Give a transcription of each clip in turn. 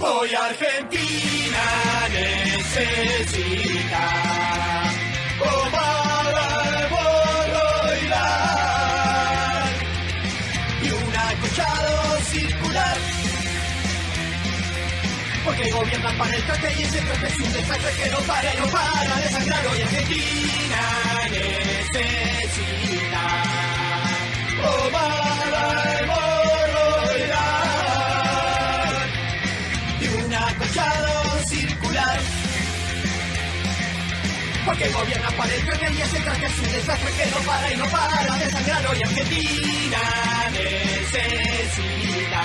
Hoy Argentina necesita comer el bollo y un acolchado circular. Porque gobiernan para el traste y ese traste es un desastre que no para de sangrar. Hoy Argentina necesita comer el bollo y un acolchado circular. Porque gobierna para el traste y ese traste es un desastre que no para de sangrar. Hoy Argentina necesita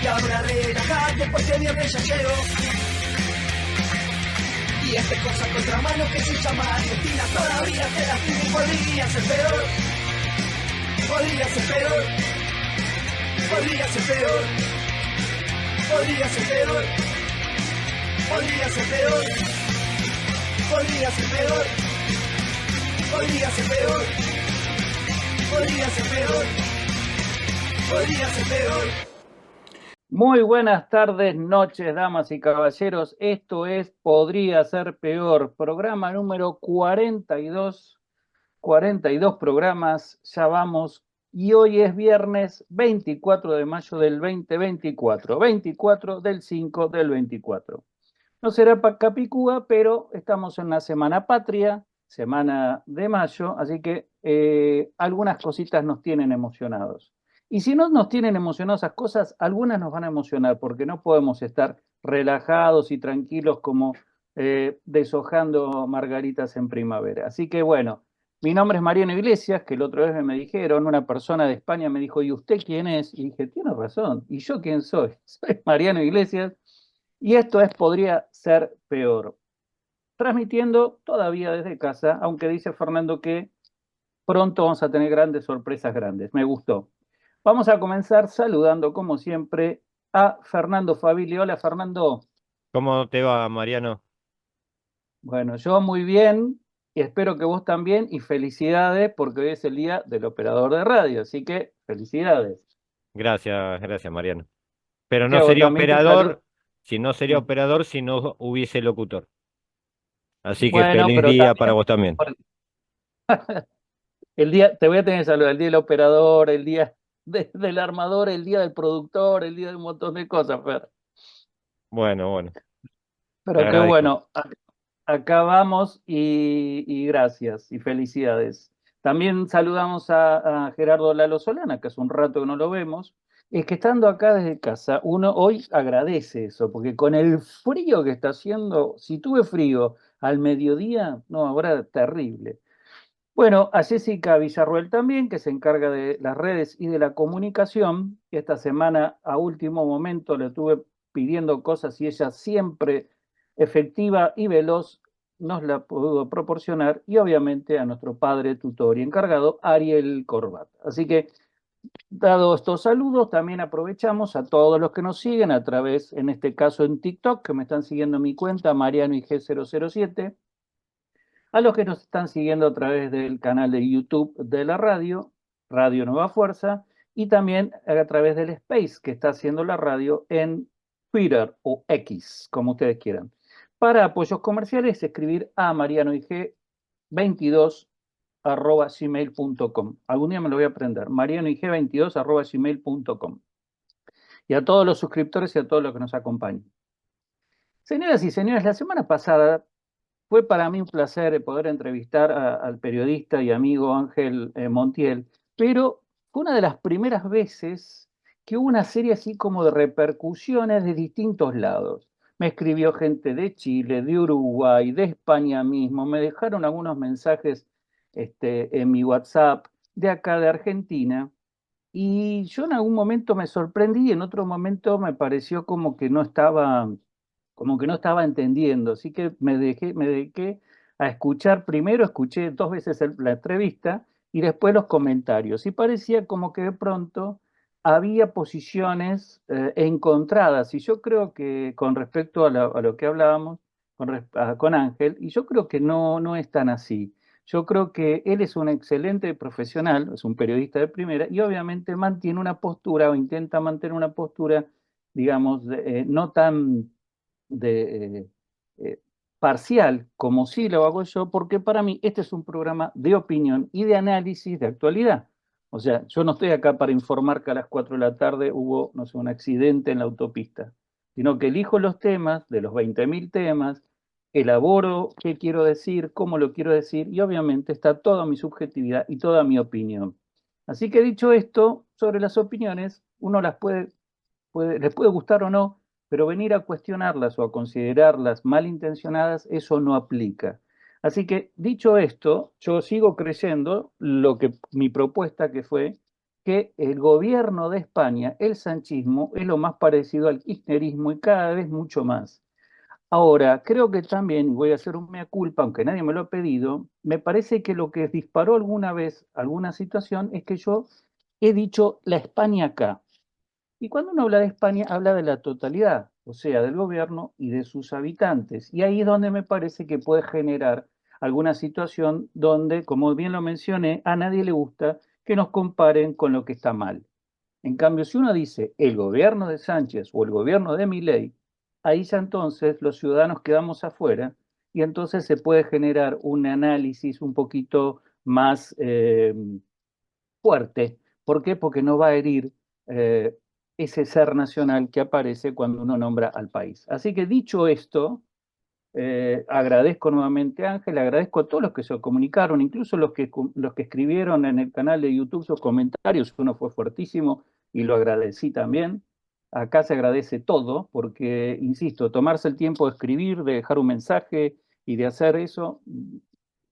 y ahora relajate porque viernes ya llegó. Y este cosa contramano que se llama Argentina todavía te la tiene y podría ser peor. Podría ser peor. Podría ser peor. Podría ser peor. Podría ser peor. Podría ser peor. Podría ser peor. Podría ser peor. Podría ser peor. Muy buenas tardes, noches, damas y caballeros. Esto es Podría Ser Peor, programa número 42. 42 programas, ya vamos. Y hoy es viernes 24 de mayo del 2024. 24 del 5 del 24. No será Capicúa, pero estamos en la semana patria, semana de mayo, así que algunas cositas nos tienen emocionados. Y si no nos tienen emocionados esas cosas, algunas nos van a emocionar, porque no podemos estar relajados y tranquilos como deshojando margaritas en primavera. Así que bueno, mi nombre es Mariano Iglesias, que el otro vez me dijeron, una persona de España me dijo, ¿y usted quién es? Y dije, tiene razón, ¿y yo quién soy? Soy Mariano Iglesias. Y esto Podría Ser Peor. Transmitiendo todavía desde casa, aunque dice Fernando que pronto vamos a tener grandes sorpresas grandes. Me gustó. Vamos a comenzar saludando, como siempre, a Fernando Fabili. Hola, Fernando. ¿Cómo te va, Mariano? Bueno, yo muy bien y espero que vos también. Y felicidades porque hoy es el día del operador de radio. Así que felicidades. Gracias, Mariano. Pero ¿Qué no hago? sería También te saludo. operador, si no sería operador, si no hubiese locutor. Así que Bueno, feliz pero día para también vos también. el día, te voy a tener que saludar, el día del operador, el día del armador, el día del productor, el día de un montón de cosas, Fer. Bueno, te Pero qué agradezco. bueno, acá vamos y gracias y felicidades. También saludamos a Gerardo Lalo Solana, que hace un rato que no lo vemos. Es que estando acá desde casa, uno hoy agradece eso, porque con el frío que está haciendo, si tuve frío al mediodía, no, ahora terrible. Bueno, a Jessica Villarruel también, que se encarga de las redes y de la comunicación. Esta semana, a último momento, le estuve pidiendo cosas y ella siempre efectiva y veloz nos la pudo proporcionar. Y obviamente a nuestro padre tutor y encargado, Ariel Corbat. Así que, dado estos saludos, también aprovechamos a todos los que nos siguen a través, en este caso en TikTok, que me están siguiendo en mi cuenta, Mariano IG007. A los que nos están siguiendo a través del canal de YouTube de la radio, Radio Nueva Fuerza, y también a través del Space que está haciendo la radio en Twitter o X, como ustedes quieran. Para apoyos comerciales, escribir a marianoig22@gmail.com. Algún día me lo voy a aprender. marianoig22@gmail.com. Y a todos los suscriptores y a todos los que nos acompañan. Señoras y señores, la semana pasada fue para mí un placer poder entrevistar al periodista y amigo Ángel Montiel, pero fue una de las primeras veces que hubo una serie así como de repercusiones de distintos lados. Me escribió gente de Chile, de Uruguay, de España mismo, me dejaron algunos mensajes en mi WhatsApp, de acá de Argentina, y yo en algún momento me sorprendí y en otro momento me pareció como que no estaba entendiendo, así que me dediqué a escuchar, primero escuché 2 veces la entrevista y después los comentarios, y parecía como que de pronto había posiciones encontradas, y yo creo que con respecto a lo que hablábamos con Ángel, y yo creo que no es tan así. Yo creo que él es un excelente profesional, es un periodista de primera y obviamente mantiene una postura o intenta mantener una postura, digamos, no tan de, parcial como sí lo hago yo, porque para mí este es un programa de opinión y de análisis de actualidad. O sea, yo no estoy acá para informar que a las 4 de la tarde hubo, no sé, un accidente en la autopista, sino que elijo los temas de los 20.000 temas, elaboro qué quiero decir, cómo lo quiero decir, y obviamente está toda mi subjetividad y toda mi opinión. Así que dicho esto, sobre las opiniones, uno las les puede gustar o no, pero venir a cuestionarlas o a considerarlas malintencionadas, eso no aplica. Así que, dicho esto, yo sigo creyendo lo que mi propuesta que fue que el gobierno de España, el sanchismo, es lo más parecido al kirchnerismo y cada vez mucho más. Ahora, creo que también, y voy a hacer un mea culpa, aunque nadie me lo ha pedido, me parece que lo que disparó alguna vez alguna situación es que yo he dicho la España acá. Y cuando uno habla de España, habla de la totalidad, o sea, del gobierno y de sus habitantes. Y ahí es donde me parece que puede generar alguna situación donde, como bien lo mencioné, a nadie le gusta que nos comparen con lo que está mal. En cambio, si uno dice el gobierno de Sánchez o el gobierno de Milei, ahí ya entonces los ciudadanos quedamos afuera y entonces se puede generar un análisis un poquito más fuerte. ¿Por qué? Porque no va a herir eh, ese ser nacional que aparece cuando uno nombra al país. Así que dicho esto, agradezco nuevamente a Ángel, agradezco a todos los que se comunicaron, incluso los que escribieron en el canal de YouTube sus comentarios, uno fue fuertísimo y lo agradecí también. Acá se agradece todo, porque, insisto, tomarse el tiempo de escribir, de dejar un mensaje y de hacer eso,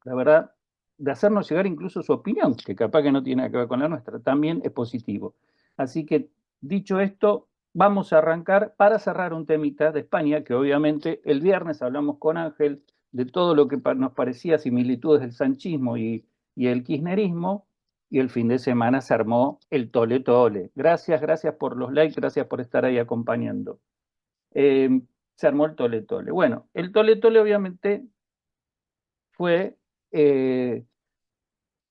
la verdad, de hacernos llegar incluso su opinión, que capaz que no tiene nada que ver con la nuestra, también es positivo. Así que, dicho esto, vamos a arrancar para cerrar un temita de España, que obviamente el viernes hablamos con Ángel de todo lo que nos parecía similitudes del sanchismo y el kirchnerismo, y el fin de semana se armó el tole tole. Gracias, gracias por los likes, gracias por estar ahí acompañando. Se armó el tole tole. Bueno, el tole tole obviamente fue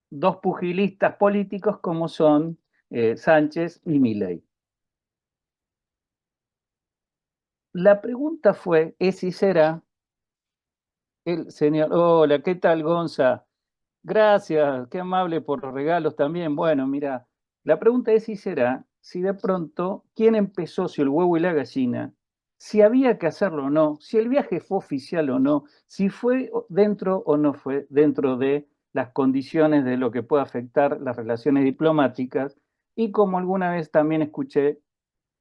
dos pugilistas políticos como son Sánchez y Milei. La pregunta fue, ¿es y será el señor? Hola, ¿qué tal, Gonza? Gracias, qué amable por los regalos también. Bueno, mira, la pregunta es si será, si de pronto, ¿quién empezó, si el huevo y la gallina? Si había que hacerlo o no, si el viaje fue oficial o no, si fue dentro o no fue dentro de las condiciones de lo que puede afectar las relaciones diplomáticas. Y como alguna vez también escuché,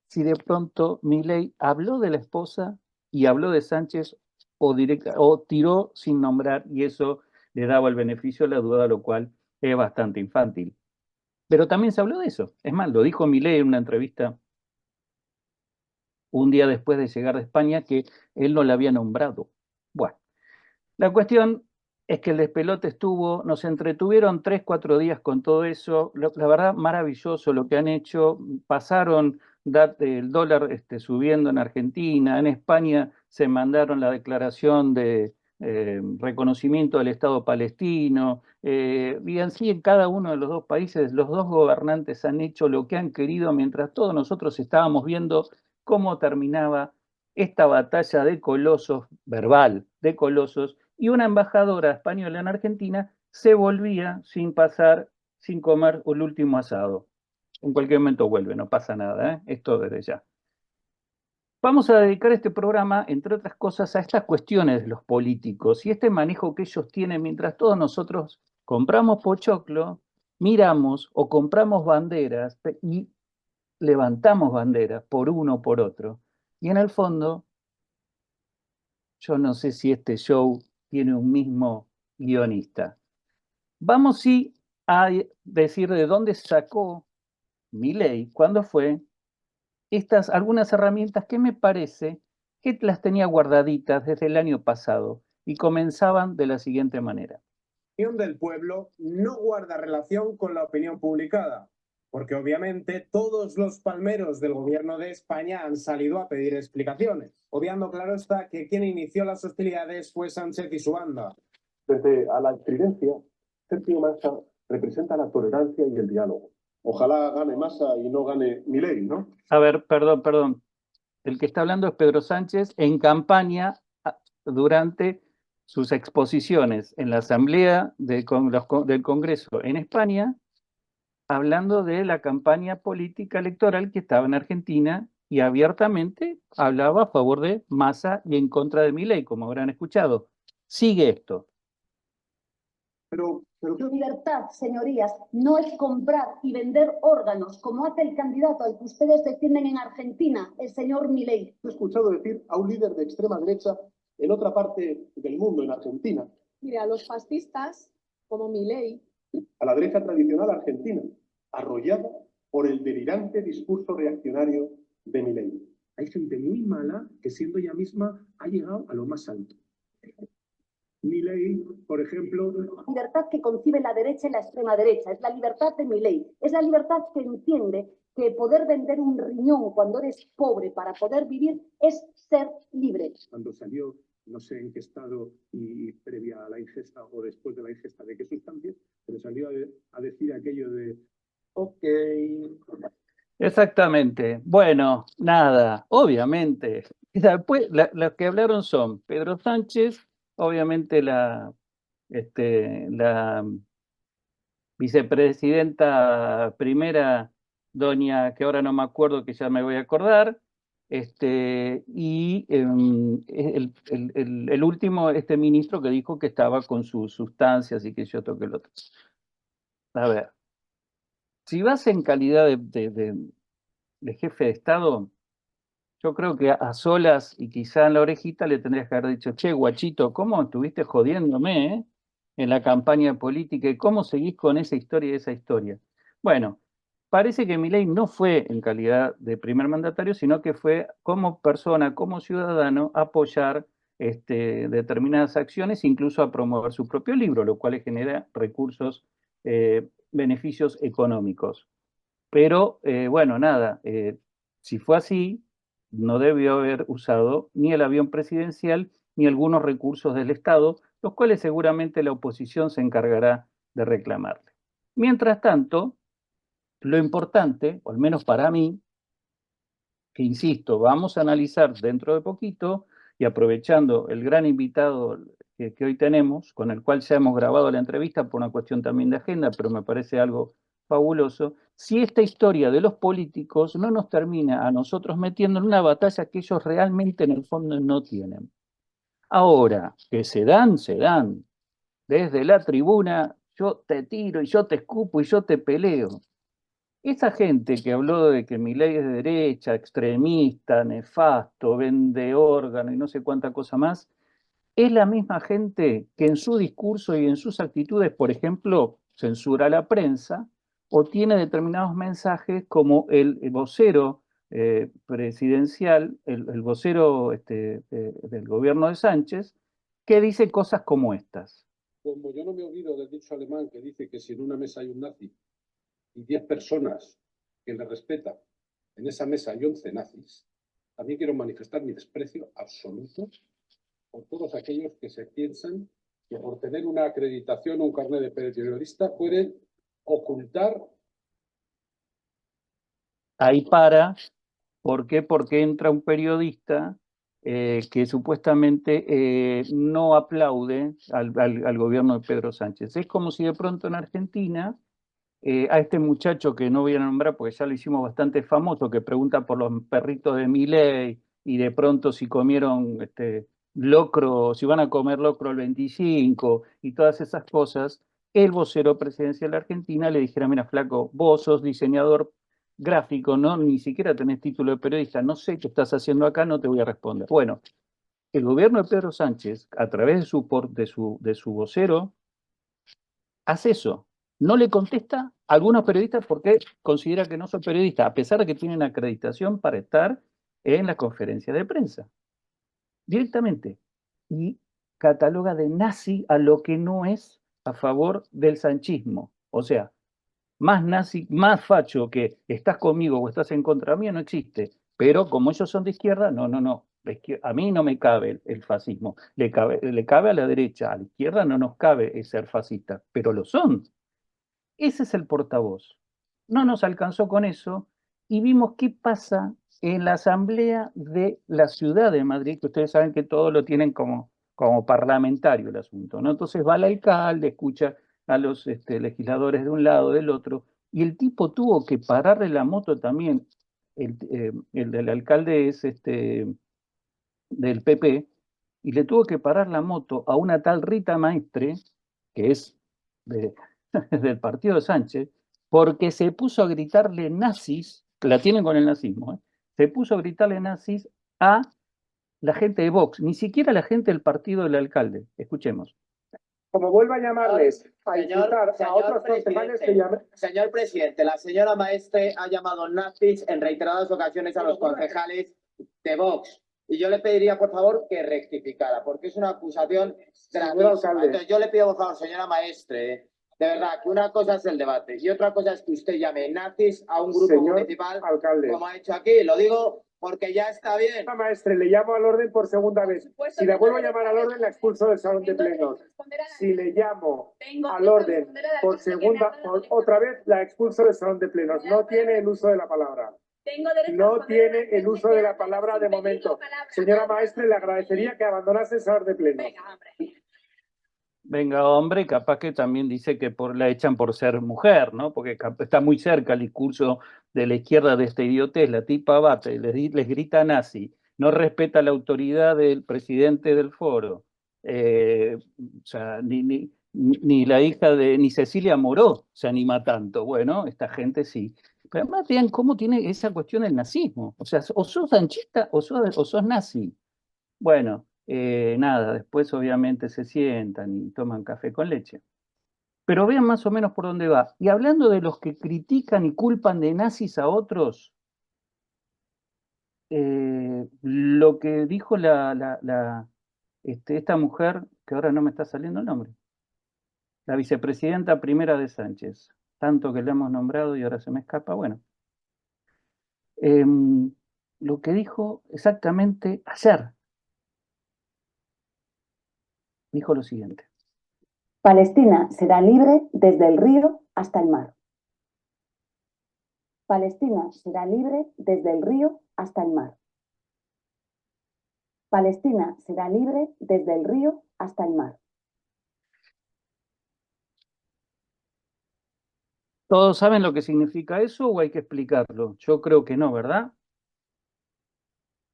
si de pronto Milei habló de la esposa y habló de Sánchez o tiró sin nombrar y eso le daba el beneficio de la duda, lo cual es bastante infantil. Pero también se habló de eso. Es más, lo dijo Milei en una entrevista un día después de llegar de España que él no la había nombrado. Bueno, la cuestión es que el despelote estuvo, nos entretuvieron 3, 4 días con todo eso. La verdad, maravilloso lo que han hecho. Pasaron el dólar subiendo en Argentina, en España se mandaron la declaración de reconocimiento del Estado palestino. Y así en cada uno de los dos países, los dos gobernantes han hecho lo que han querido mientras todos nosotros estábamos viendo cómo terminaba esta batalla de colosos, verbal, de colosos, y una embajadora española en Argentina se volvía sin pasar, sin comer el último asado. En cualquier momento vuelve, no pasa nada, ¿eh? Esto desde ya. Vamos a dedicar este programa, entre otras cosas, a estas cuestiones de los políticos y este manejo que ellos tienen mientras todos nosotros compramos pochoclo, miramos o compramos banderas y levantamos banderas por uno o por otro. Y en el fondo, yo no sé si este show tiene un mismo guionista. Vamos sí a decir de dónde sacó Milei, cuándo fue, estas algunas herramientas que me parece que las tenía guardaditas desde el año pasado y comenzaban de la siguiente manera. La opinión del pueblo no guarda relación con la opinión publicada, porque obviamente todos los palmeros del gobierno de España han salido a pedir explicaciones, obviando claro está que quien inició las hostilidades fue Sánchez y su banda. Frente a la estridencia Sergio Massa representa la tolerancia y el diálogo. Ojalá gane Massa y no gane Milei, ¿no? A ver, perdón. El que está hablando es Pedro Sánchez en campaña durante sus exposiciones en la Asamblea del Congreso en España, hablando de la campaña política electoral que estaba en Argentina y abiertamente hablaba a favor de Massa y en contra de Milei, como habrán escuchado. Sigue esto. Pero Libertad, señorías, no es comprar y vender órganos, como hace el candidato al que ustedes defienden en Argentina, el señor Milei. he escuchado decir a un líder de extrema derecha en otra parte del mundo, en Argentina, Mire, a los fascistas, como Milei, a la derecha tradicional argentina, arrollada por el delirante discurso reaccionario de Milei. Hay gente muy mala que siendo ella misma ha llegado a lo más alto. Milei, por ejemplo, Libertad que concibe la derecha y la extrema derecha, es la libertad de Milei, es la libertad que entiende que poder vender un riñón cuando eres pobre para poder vivir es ser libre. cuando salió, no sé en qué estado y previa a la ingesta o después de la ingesta de qué sustancias, pero salió a decir aquello de ok. Exactamente. Bueno, nada, obviamente. Después, los que hablaron son Pedro Sánchez, obviamente la vicepresidenta primera, doña, que ahora no me acuerdo, que ya me voy a acordar, y el último, este ministro que dijo que estaba con sus sustancias y que yo toque el otro. A ver, si vas en calidad de jefe de Estado, yo creo que a solas y quizá en la orejita le tendrías que haber dicho, che, guachito, ¿cómo estuviste jodiéndome, en la campaña política y cómo seguís con esa historia y esa historia? Bueno, parece que Milei no fue en calidad de primer mandatario, sino que fue como persona, como ciudadano, a apoyar determinadas acciones, incluso a promover su propio libro, lo cual le genera recursos, beneficios económicos. Pero bueno, nada, si fue así, no debió haber usado ni el avión presidencial ni algunos recursos del Estado, los cuales seguramente la oposición se encargará de reclamarle. Mientras tanto, lo importante, o al menos para mí, que insisto, vamos a analizar dentro de poquito y aprovechando el gran invitado que hoy tenemos, con el cual ya hemos grabado la entrevista por una cuestión también de agenda, pero me parece algo fabuloso, si esta historia de los políticos no nos termina a nosotros metiendo en una batalla que ellos realmente en el fondo no tienen. Ahora, que se dan, desde la tribuna, yo te tiro y yo te escupo y yo te peleo. Esa gente que habló de que Milei es de derecha, extremista, nefasto, vende órgano y no sé cuánta cosa más, es la misma gente que en su discurso y en sus actitudes, por ejemplo, censura a la prensa o tiene determinados mensajes como el vocero presidencial, el vocero del gobierno de Sánchez, que dice cosas como estas. Como yo no me olvido del dicho alemán que dice que si en una mesa hay un nazi y 10 personas que le respetan, en esa mesa hay 11 nazis, también quiero manifestar mi desprecio absoluto por todos aquellos que se piensan que por tener una acreditación o un carnet de periodista pueden ocultar. Ahí para, ¿por qué? Porque entra un periodista que supuestamente no aplaude al gobierno de Pedro Sánchez. Es como si de pronto en Argentina a este muchacho que no voy a nombrar porque ya lo hicimos bastante famoso, que pregunta por los perritos de Milei y de pronto si comieron locro, si van a comer locro el 25 y todas esas cosas, el vocero presidencial de Argentina le dijera, mira, flaco, vos sos diseñador gráfico, ¿no? Ni siquiera tenés título de periodista, no sé qué estás haciendo acá, no te voy a responder. Bueno, el gobierno de Pedro Sánchez, a través de su vocero, hace eso. No le contesta a algunos periodistas porque considera que no son periodistas, a pesar de que tienen acreditación para estar en la conferencia de prensa. Directamente. Y cataloga de nazi a lo que no es a favor del sanchismo. O sea, más nazi, más facho que estás conmigo o estás en contra mío no existe. Pero como ellos son de izquierda, no. A mí no me cabe el fascismo, le cabe a la derecha, a la izquierda no nos cabe ser fascista, pero lo son. Ese es el portavoz. No nos alcanzó con eso y vimos qué pasa en la Asamblea de la Ciudad de Madrid, que ustedes saben que todo lo tienen como parlamentario el asunto, ¿no? Entonces va el alcalde, escucha a los legisladores de un lado, del otro, y el tipo tuvo que pararle la moto también. El del alcalde es del PP, y le tuvo que parar la moto a una tal Rita Maestre, que es de, del partido de Sánchez, porque se puso a gritarle nazis, que la tienen con el nazismo, se puso a gritarle nazis a la gente de Vox, ni siquiera la gente del partido del alcalde. Escuchemos. Como vuelva a llamarles a Señor- insultar a señor otros concejales que presidente. llamen. Señor presidente, la señora Maestre ha llamado nazis en reiteradas ocasiones a los concejales de Vox. Y yo le pediría, por favor, que rectificara, porque es una acusación gravísima. alcalde. Entonces, yo le pido, por favor, señora Maestre, de verdad, que una cosa es el debate y otra cosa es que usted llame nazis a un grupo Señor municipal, alcalde. como ha hecho aquí. Lo digo porque ya está bien. Señora Maestre, le llamo al orden por segunda vez. Si la vuelvo a llamar al orden, la expulso del salón de plenos. Si le llamo al orden por otra vez, la expulso del salón de plenos. No tiene el uso de la palabra. No tiene el uso de la palabra de momento. Señora Maestre, le agradecería que abandonase el salón de plenos. Venga, hombre, capaz que también dice que la echan por ser mujer, ¿no? Porque está muy cerca el discurso de la izquierda de esta idiotez, la tipa bate, les grita nazi, no respeta la autoridad del presidente del foro. O sea, ni la hija ni Cecilia Moró se anima tanto. Bueno, esta gente sí. Pero además vean cómo tiene esa cuestión el nazismo. O sea, o sos sanchista o sos nazi. Bueno, nada, después obviamente se sientan y toman café con leche. Pero vean más o menos por dónde va. Y hablando de los que critican y culpan de nazis a otros, lo que dijo esta mujer, que ahora no me está saliendo el nombre, la vicepresidenta primera de Sánchez, tanto que le hemos nombrado y ahora se me escapa, bueno, lo que dijo exactamente ayer, dijo lo siguiente. Palestina será libre desde el río hasta el mar. Palestina será libre desde el río hasta el mar. Palestina será libre desde el río hasta el mar. ¿Todos saben lo que significa eso o hay que explicarlo? Yo creo que no, ¿verdad?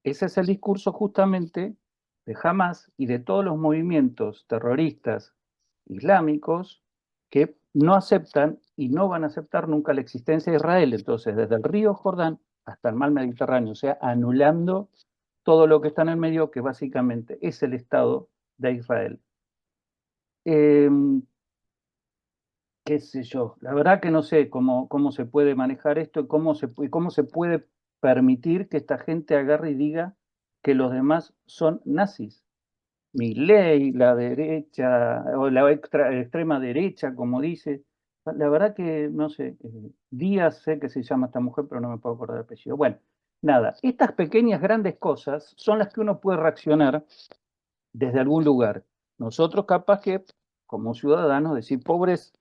Ese es el discurso justamente de Hamás y de todos los movimientos terroristas islámicos que no aceptan y no van a aceptar nunca la existencia de Israel. Entonces, desde el río Jordán hasta el mar Mediterráneo, o sea, anulando todo lo que está en el medio, que básicamente es el Estado de Israel. Qué sé yo, la verdad que no sé cómo se puede manejar esto y cómo se puede permitir que esta gente agarre y diga que los demás son nazis. Milei, la derecha, o la extrema derecha, como dice. La verdad que no sé, Díaz sé que se llama esta mujer, pero no me puedo acordar el apellido. Bueno, nada, estas pequeñas, grandes cosas son las que uno puede reaccionar desde algún lugar. Nosotros capaz que, como ciudadanos, decir, pobres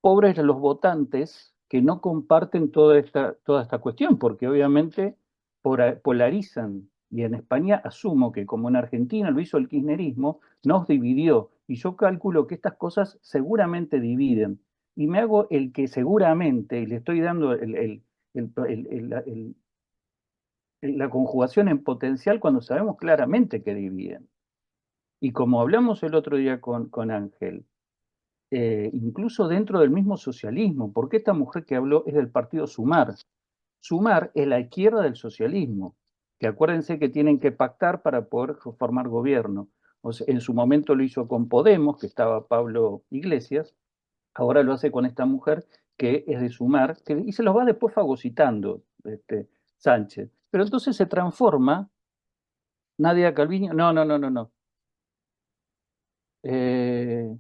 los votantes que no comparten toda esta cuestión, porque obviamente polarizan. Y en España asumo que como en Argentina lo hizo el kirchnerismo, nos dividió. Y yo calculo que estas cosas seguramente dividen. Y me hago el que seguramente, y le estoy dando la conjugación en potencial cuando sabemos claramente que dividen. Y como hablamos el otro día con Ángel, incluso dentro del mismo socialismo, porque esta mujer que habló es del partido Sumar. Sumar es la izquierda del socialismo, que acuérdense que tienen que pactar para poder formar gobierno. O sea, en su momento lo hizo con Podemos, que estaba Pablo Iglesias, ahora lo hace con esta mujer que es de Sumar, y se los va después fagocitando Sánchez. Pero entonces se transforma Nadia Calviño, no. Eh,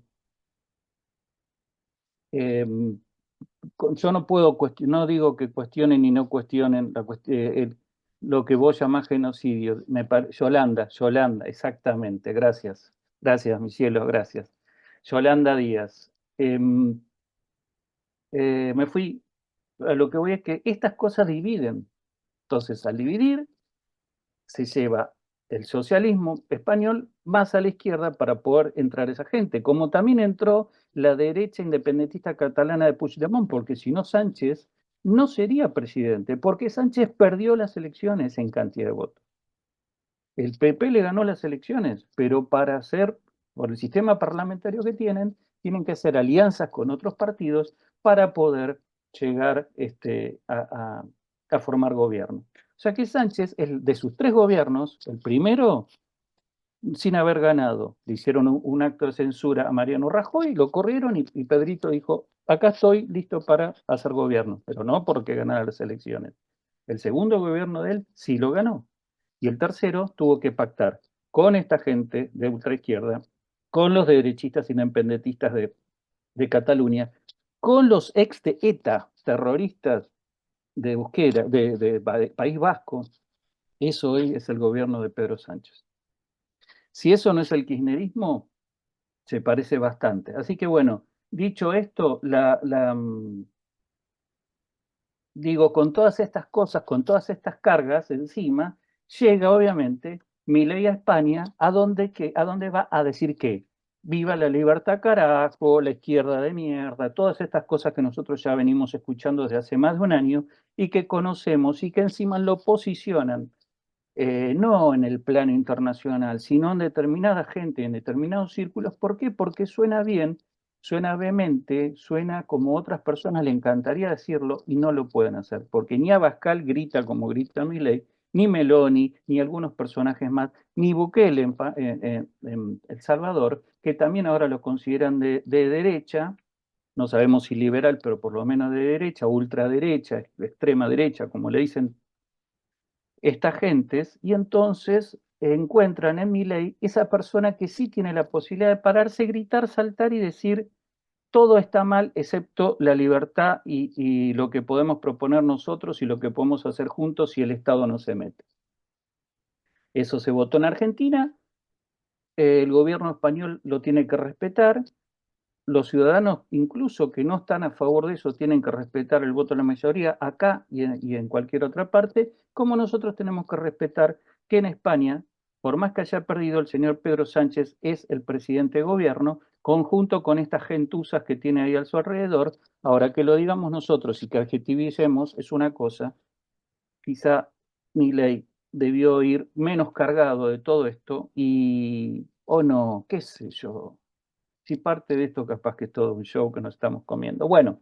yo no puedo no digo que cuestionen y no cuestionen lo que vos llamás genocidio. Yolanda, exactamente, gracias. Gracias, mi cielo, gracias. Yolanda Díaz. Me fui, a lo que voy es que estas cosas dividen. Entonces, al dividir, se lleva el socialismo español más a la izquierda para poder entrar esa gente, como también entró la derecha independentista catalana de Puigdemont, porque si no Sánchez no sería presidente, porque Sánchez perdió las elecciones en cantidad de votos. El PP le ganó las elecciones, pero para hacer, por el sistema parlamentario que tienen que hacer alianzas con otros partidos para poder llegar a formar gobierno. O sea que Sánchez, de sus 3 gobiernos, el primero, sin haber ganado, le hicieron un acto de censura a Mariano Rajoy, lo corrieron y Pedrito dijo, acá estoy listo para hacer gobierno, pero no porque ganara las elecciones. El segundo gobierno de él sí lo ganó. Y el tercero tuvo que pactar con esta gente de ultraizquierda, con los derechistas independentistas de Cataluña, con los ex de ETA, terroristas de Euskera, de País Vasco. Eso hoy es el gobierno de Pedro Sánchez. Si eso no es el kirchnerismo, se parece bastante. Así que bueno, dicho esto, digo, con todas estas cosas, con todas estas cargas encima, llega obviamente Milei a España, ¿a dónde va a decir qué? Viva la libertad, carajo, la izquierda de mierda, todas estas cosas que nosotros ya venimos escuchando desde hace más de un año y que conocemos y que encima lo posicionan, no en el plano internacional, sino en determinada gente, en determinados círculos. ¿Por qué? Porque suena bien, suena vehemente, suena como otras personas le encantaría decirlo y no lo pueden hacer, porque ni Abascal grita como grita Milei, ni Meloni, ni algunos personajes más, ni Bukele en El Salvador, que también ahora lo consideran de derecha, no sabemos si liberal, pero por lo menos de derecha, ultraderecha, extrema derecha, como le dicen estas gentes, y entonces encuentran en Milei esa persona que sí tiene la posibilidad de pararse, gritar, saltar y decir todo está mal excepto la libertad y lo que podemos proponer nosotros y lo que podemos hacer juntos si el Estado no se mete. Eso se votó en Argentina, el gobierno español lo tiene que respetar, los ciudadanos, incluso que no están a favor de eso, tienen que respetar el voto de la mayoría acá y en cualquier otra parte, como nosotros tenemos que respetar que en España, por más que haya perdido, el señor Pedro Sánchez es el presidente de gobierno, conjunto con estas gentuzas que tiene ahí a su alrededor. Ahora, que lo digamos nosotros y que adjetivicemos es una cosa, quizá Milei debió ir menos cargado de todo esto o no, qué sé yo. Si parte de esto capaz que es todo un show que nos estamos comiendo. Bueno,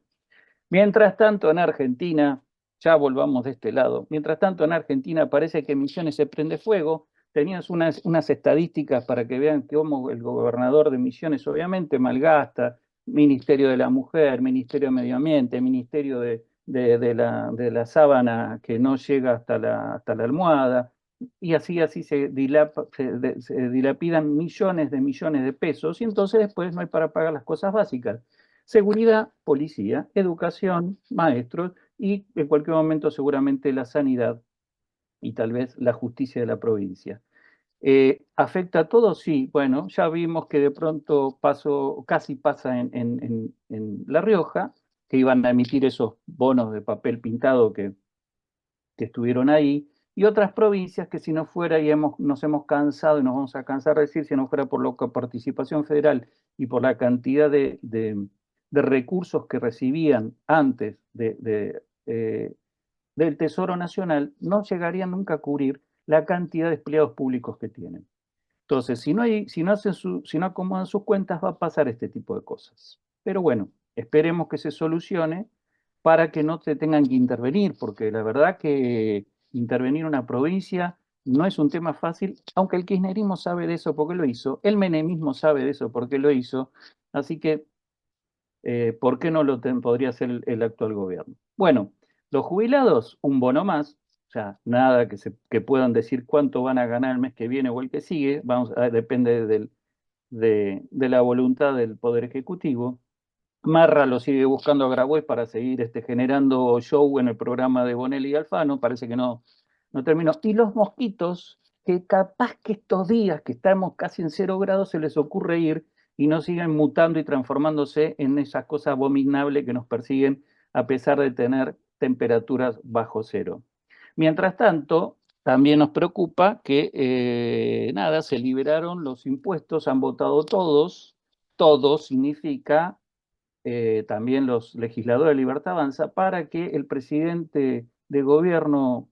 mientras tanto en Argentina, ya volvamos de este lado, mientras tanto en Argentina parece que Misiones se prende fuego. Tenías unas estadísticas para que vean cómo el gobernador de Misiones obviamente malgasta, Ministerio de la Mujer, Ministerio de Medio Ambiente, Ministerio de la sábana que no llega hasta la almohada, y así se dilapidan millones de pesos, y entonces después no hay para pagar las cosas básicas. Seguridad, policía, educación, maestros, y en cualquier momento seguramente la sanidad y tal vez la justicia de la provincia. ¿Afecta a todos? Sí, bueno, ya vimos que de pronto casi pasa en La Rioja, que iban a emitir esos bonos de papel pintado que estuvieron ahí, y otras provincias que si no fuera, y nos hemos cansado y nos vamos a cansar de decir, si no fuera por la participación federal y por la cantidad de recursos que recibían antes del Tesoro Nacional, no llegarían nunca a cubrir la cantidad de empleados públicos que tienen. Entonces, si no acomodan sus cuentas, va a pasar este tipo de cosas. Pero bueno, esperemos que se solucione para que no se tengan que intervenir, porque la verdad que intervenir una provincia no es un tema fácil, aunque el kirchnerismo sabe de eso porque lo hizo, el menemismo sabe de eso porque lo hizo, así que, ¿por qué no lo podría hacer el actual gobierno? Bueno, los jubilados, un bono más, o sea, nada que puedan decir cuánto van a ganar el mes que viene o el que sigue, depende de la voluntad del Poder Ejecutivo. Marra lo sigue buscando a Grabois para seguir generando show en el programa de Bonelli y Alfano, parece que no no terminó. Y los mosquitos, que capaz que estos días que estamos casi en 0 grados se les ocurre ir y no siguen mutando y transformándose en esas cosas abominables que nos persiguen a pesar de tener temperaturas bajo cero. Mientras tanto, también nos preocupa que, nada, se liberaron los impuestos, han votado todos, todos significa también los legisladores de Libertad Avanza, para que el presidente de gobierno,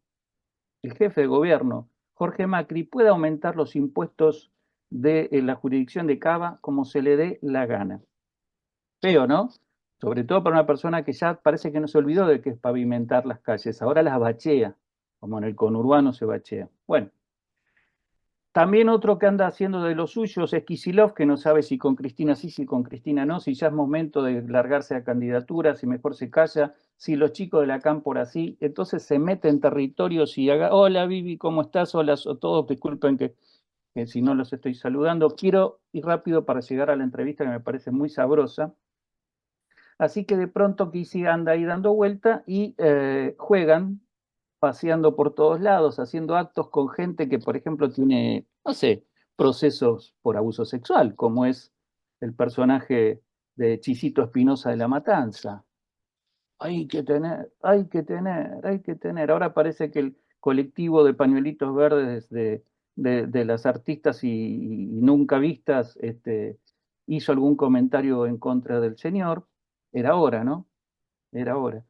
el jefe de gobierno, Jorge Macri, pueda aumentar los impuestos de la jurisdicción de Cava como se le dé la gana. Feo, ¿no? Sobre todo para una persona que ya parece que no se olvidó de que es pavimentar las calles, ahora las bachea, como en el conurbano se bachea. Bueno, también otro que anda haciendo de los suyos es Kicillof, que no sabe si con Cristina sí, si con Cristina no, si ya es momento de largarse a candidatura, si mejor se calla, si los chicos de la cámpora sí, entonces se mete en territorios y haga, hola Vivi, ¿cómo estás? Hola a todos, disculpen que si no los estoy saludando. Quiero ir rápido para llegar a la entrevista que me parece muy sabrosa. Así que de pronto Kicillof anda ahí dando vuelta y juegan, paseando por todos lados, haciendo actos con gente que, por ejemplo, tiene, no sé, procesos por abuso sexual, como es el personaje de Chisito Espinosa de La Matanza. Hay que tener, hay que tener, hay que tener. Ahora parece que el colectivo de pañuelitos verdes de las artistas y nunca vistas hizo algún comentario en contra del señor. Era hora, ¿no? Era hora.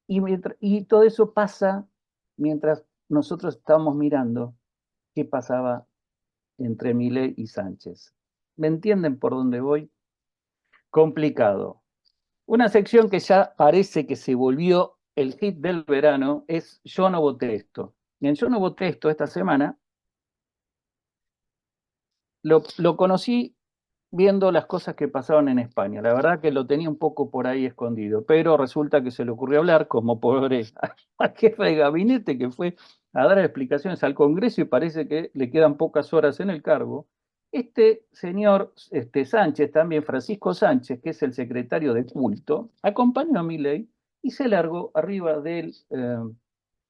Y todo eso pasa mientras nosotros estamos mirando qué pasaba entre Milei y Sánchez. ¿Me entienden por dónde voy? Complicado. Una sección que ya parece que se volvió el hit del verano es Yo no voté esto. Y en Yo no voté esto esta semana lo conocí viendo las cosas que pasaron en España. La verdad que lo tenía un poco por ahí escondido, pero resulta que se le ocurrió hablar como pobre al jefe de gabinete que fue a dar explicaciones al Congreso y parece que le quedan pocas horas en el cargo. Este señor Sánchez, también Francisco Sánchez, que es el secretario de culto, acompañó a Milei y se largó arriba del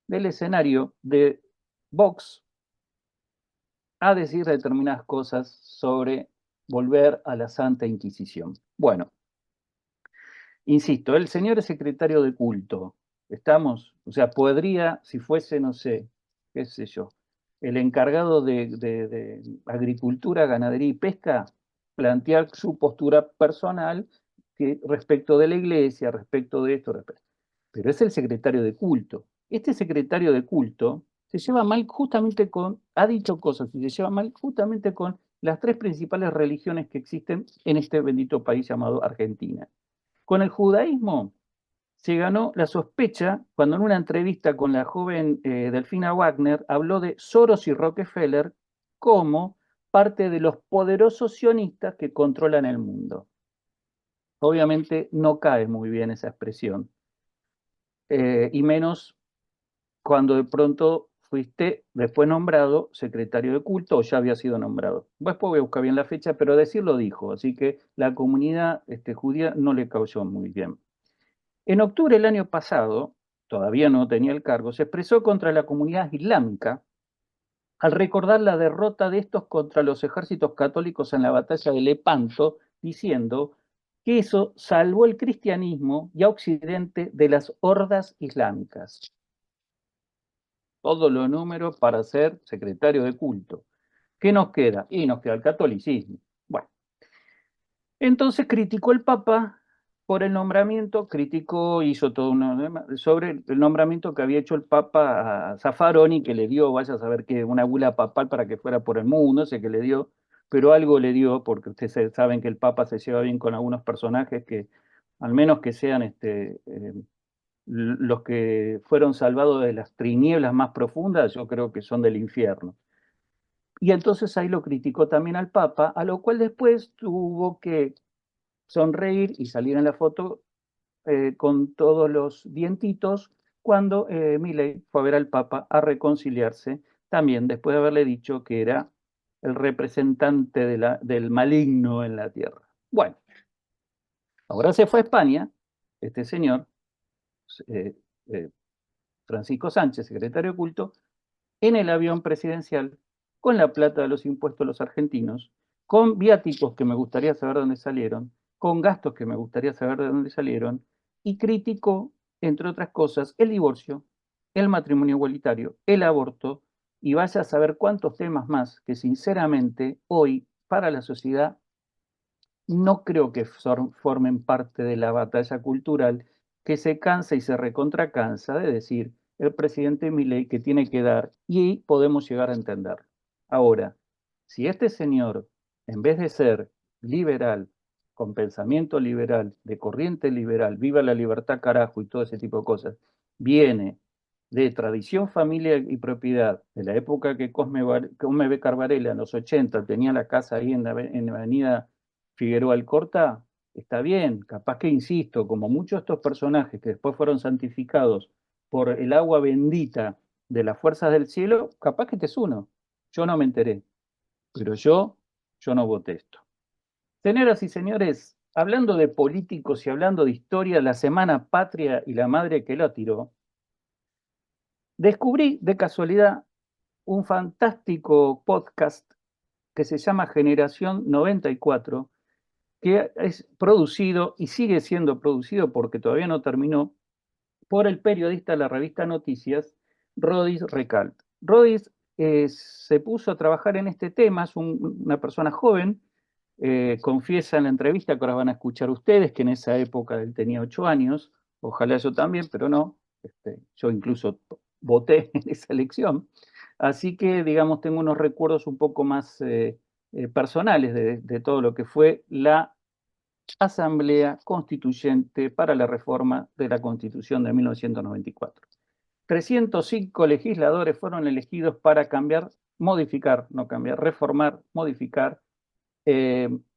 escenario de Vox a decir determinadas cosas sobre volver a la Santa Inquisición. Bueno, insisto, el señor es secretario de culto. ¿Estamos? O sea, podría, si fuese, no sé, qué sé yo, el encargado de agricultura, ganadería y pesca, plantear su postura personal respecto de la iglesia, respecto de esto, pero es el secretario de culto. Este secretario de culto se lleva mal justamente ha dicho cosas y se lleva mal justamente con las 3 principales religiones que existen en este bendito país llamado Argentina. Con el judaísmo se ganó la sospecha cuando en una entrevista con la joven Delfina Wagner habló de Soros y Rockefeller como parte de los poderosos sionistas que controlan el mundo. Obviamente no cae muy bien esa expresión, y menos cuando de pronto fuiste después nombrado secretario de culto o ya había sido nombrado. Después voy a buscar bien la fecha, pero decirlo dijo, así que la comunidad judía no le causó muy bien. En octubre del año pasado, todavía no tenía el cargo, se expresó contra la comunidad islámica al recordar la derrota de estos contra los ejércitos católicos en la batalla de Lepanto, diciendo que eso salvó el cristianismo y a Occidente de las hordas islámicas. Todos los números para ser secretario de culto. ¿Qué nos queda? Y nos queda el catolicismo. Bueno, entonces criticó el Papa por el nombramiento, hizo todo sobre el nombramiento que había hecho el Papa a Zaffaroni, que le dio, vaya a saber qué, una bula papal para que fuera por el mundo, sé que le dio, pero algo le dio, porque ustedes saben que el Papa se lleva bien con algunos personajes que, al menos que sean los que fueron salvados de las tinieblas más profundas, yo creo que son del infierno. Y entonces ahí lo criticó también al Papa, a lo cual después tuvo que sonreír y salir en la foto con todos los dientitos cuando Milei fue a ver al Papa a reconciliarse, también después de haberle dicho que era el representante del maligno en la tierra. Bueno, ahora se fue a España, este señor, Francisco Sánchez, secretario oculto, en el avión presidencial, con la plata de los impuestos de los argentinos, con viáticos que me gustaría saber dónde salieron, con gastos que me gustaría saber de dónde salieron, y criticó, entre otras cosas, el divorcio, el matrimonio igualitario, el aborto, y vaya a saber cuántos temas más que sinceramente hoy para la sociedad no creo que formen parte de la batalla cultural que se cansa y se recontracansa de decir el presidente Milei que tiene que dar y podemos llegar a entender. Ahora, si este señor, en vez de ser liberal, con pensamiento liberal, de corriente liberal, viva la libertad carajo y todo ese tipo de cosas, viene de tradición, familia y propiedad, de la época que Cosme Becar Varela en los 80 tenía la casa ahí en la avenida Figueroa Alcorta, está bien, capaz que insisto, como muchos de estos personajes que después fueron santificados por el agua bendita de las fuerzas del cielo, capaz que este es uno. Yo no me enteré, pero yo no voté esto. Señoras y señores, hablando de políticos y hablando de historia, la Semana Patria y la madre que la tiró, descubrí de casualidad un fantástico podcast que se llama Generación 94, que es producido y sigue siendo producido porque todavía no terminó, por el periodista de la revista Noticias, Rodis Recalt. Rodis se puso a trabajar en este tema, es una persona joven, confiesa en la entrevista que ahora van a escuchar ustedes, que en esa época él tenía 8 años, ojalá yo también, pero no, yo incluso voté en esa elección, así que digamos tengo unos recuerdos un poco más personales de todo lo que fue la Asamblea Constituyente para la Reforma de la Constitución de 1994. 305 legisladores fueron elegidos para cambiar, modificar, no cambiar, reformar, modificar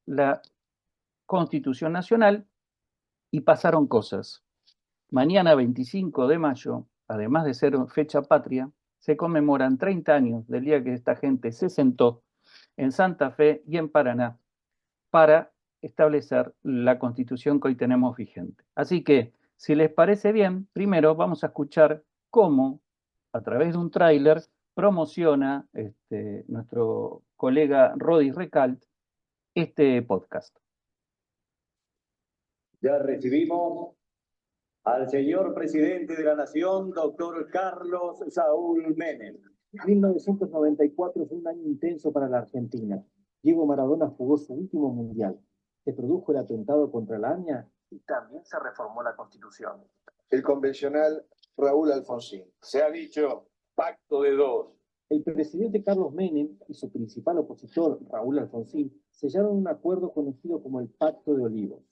la Constitución Nacional y pasaron cosas. Mañana 25 de mayo, además de ser fecha patria, se conmemoran 30 años del día que esta gente se sentó en Santa Fe y en Paraná para establecer la Constitución que hoy tenemos vigente. Así que, si les parece bien, primero vamos a escuchar cómo, a través de un tráiler, promociona nuestro colega Rodis Recalt este podcast. Ya recibimos al señor presidente de la Nación, doctor Carlos Saúl Menem. 1994 fue un año intenso para la Argentina. Diego Maradona jugó su último mundial. Se produjo el atentado contra la ANIA y también se reformó la Constitución. El convencional Raúl Alfonsín. Se ha dicho pacto de dos. El presidente Carlos Menem y su principal opositor, Raúl Alfonsín, sellaron un acuerdo conocido como el Pacto de Olivos.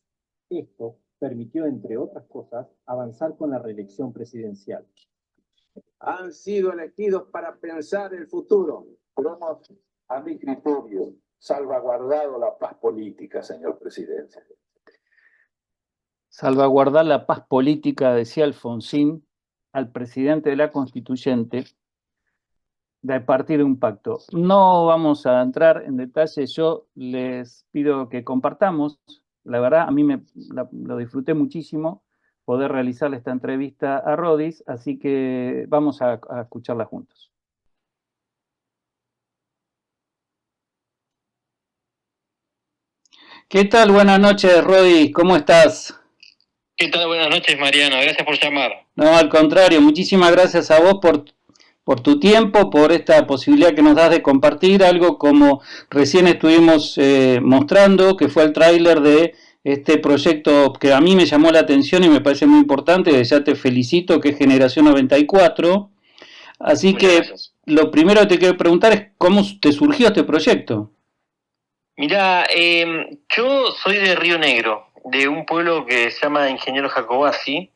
Esto permitió, entre otras cosas, avanzar con la reelección presidencial. Han sido elegidos para pensar el futuro. Pero hemos, a mi criterio, salvaguardado la paz política, señor presidente. Salvaguardar la paz política, decía Alfonsín al presidente de la Constituyente, de partir de un pacto. No vamos a entrar en detalle, yo les pido que compartamos. La verdad, a mí lo disfruté muchísimo poder realizarle esta entrevista a Rodis, así que vamos a escucharla juntos. ¿Qué tal? Buenas noches, Rodis, ¿cómo estás? ¿Qué tal? Buenas noches, Mariano, gracias por llamar. No, al contrario, muchísimas gracias a vos por tu tiempo, por esta posibilidad que nos das de compartir algo como recién estuvimos mostrando, que fue el tráiler de este proyecto que a mí me llamó la atención y me parece muy importante, ya te felicito, que es Generación 94. Así que gracias. Lo primero que te quiero preguntar es cómo te surgió este proyecto. Mirá, yo soy de Río Negro, de un pueblo que se llama Ingeniero Jacobasi,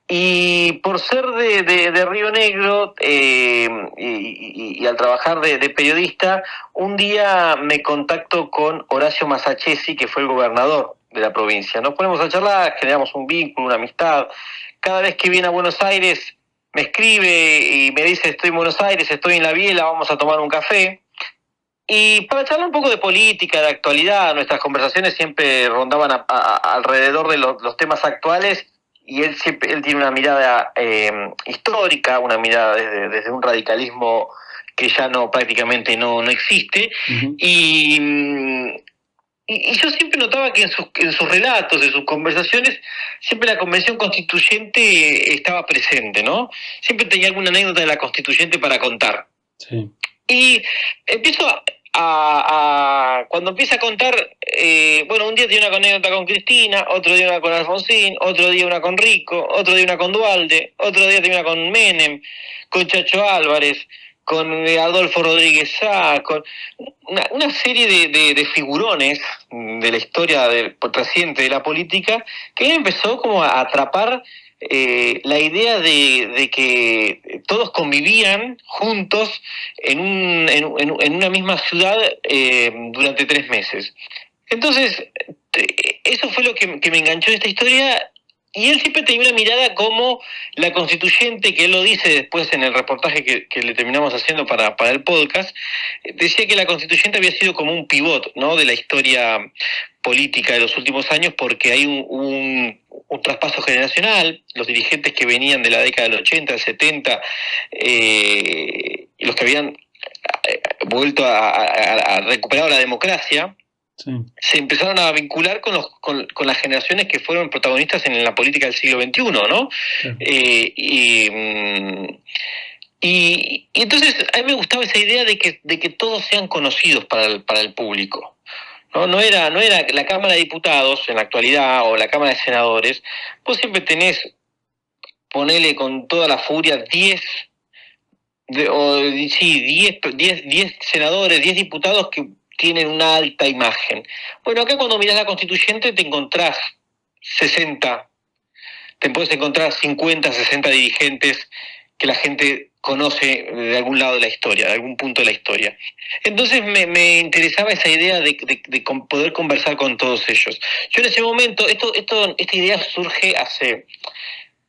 y por ser de Río Negro y al trabajar de periodista, un día me contacto con Horacio Masachesi, que fue el gobernador de la provincia. Nos ponemos a charlar, generamos un vínculo, una amistad. Cada vez que viene a Buenos Aires me escribe y me dice: estoy en Buenos Aires, estoy en La Biela, vamos a tomar un café. Y para charlar un poco de política, de actualidad, nuestras conversaciones siempre rondaban alrededor de los temas actuales él tiene una mirada histórica, una mirada desde un radicalismo que ya prácticamente no existe, y yo siempre notaba que en sus relatos, en sus conversaciones, siempre la Convención Constituyente estaba presente, ¿no? Siempre tenía alguna anécdota de la Constituyente para contar. Sí. Y empiezo cuando empieza a contar, un día tiene una anécdota con Cristina, otro día una con Alfonsín, otro día una con Rico, otro día una con Duhalde, otro día tiene una con Menem, con Chacho Álvarez, con Adolfo Rodríguez Sá, con una serie de figurones de la historia reciente de la política, que él empezó como a atrapar la idea de que todos convivían juntos en una misma ciudad durante 3 meses. Entonces, eso fue lo que me enganchó de esta historia. Y él siempre tenía una mirada como la constituyente, que él lo dice después en el reportaje que le terminamos haciendo para el podcast, decía que la constituyente había sido como un pivot, ¿no?, de la historia política de los últimos años, porque hay un traspaso generacional. Los dirigentes que venían de la década del 80, del 70, los que habían vuelto a recuperar la democracia, sí, se empezaron a vincular con las generaciones que fueron protagonistas en la política del siglo XXI, ¿no? Y entonces a mí me gustaba esa idea de que todos sean conocidos para el público. No era la Cámara de Diputados en la actualidad o la Cámara de Senadores. Vos siempre tenés, ponele con toda la furia, 10 senadores, 10 diputados que tienen una alta imagen. Bueno, acá cuando mirás la constituyente te encontrás 60, te puedes encontrar 50, 60 dirigentes que la gente conoce de algún lado de la historia, de algún punto de la historia. Entonces me interesaba esa idea de poder conversar con todos ellos. Yo en ese momento, esta idea surge hace,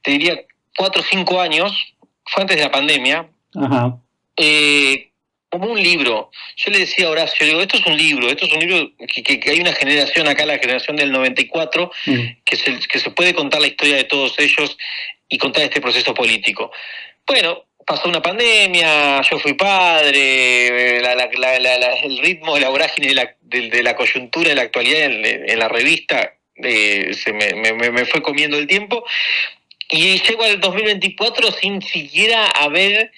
te diría, 4 o 5 años, fue antes de la pandemia. Ajá. Como un libro. Yo le decía a Horacio, digo, esto es un libro que hay una generación acá, la generación del 94, que se puede contar la historia de todos ellos y contar este proceso político. Bueno, pasó una pandemia, yo fui padre, el ritmo de la vorágine de la coyuntura de la actualidad en la revista me fue comiendo el tiempo, y llego al 2024 sin siquiera haber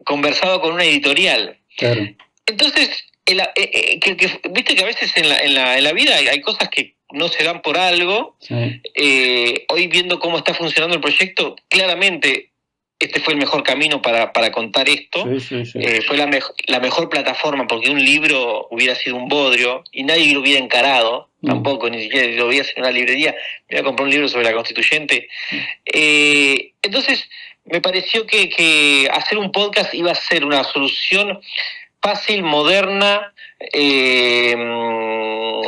conversado con una editorial. Claro. Entonces, viste que a veces en la vida hay cosas que no se dan por algo. Sí. Hoy, viendo cómo está funcionando el proyecto, claramente este fue el mejor camino para contar esto. Sí. Fue la mejor plataforma, porque un libro hubiera sido un bodrio y nadie lo hubiera encarado, tampoco, ni siquiera lo veía en una librería. Me iba a comprar un libro sobre la constituyente. Entonces, me pareció que hacer un podcast iba a ser una solución fácil, moderna,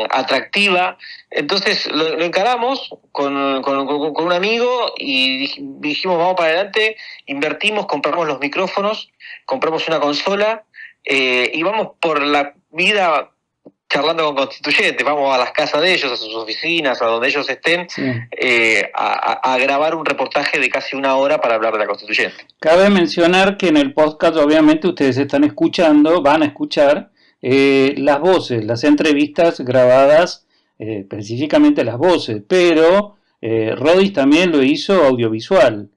atractiva. Entonces lo encaramos con un amigo y dijimos, vamos para adelante, invertimos, compramos los micrófonos, compramos una consola, y vamos por la vida charlando con constituyentes. Vamos a las casas de ellos, a sus oficinas, a donde ellos estén, Sí. A grabar un reportaje de casi 1 hora para hablar de la constituyente. Cabe mencionar que en el podcast, obviamente, ustedes van a escuchar las voces, las entrevistas grabadas, específicamente las voces, pero Rodis también lo hizo audiovisual.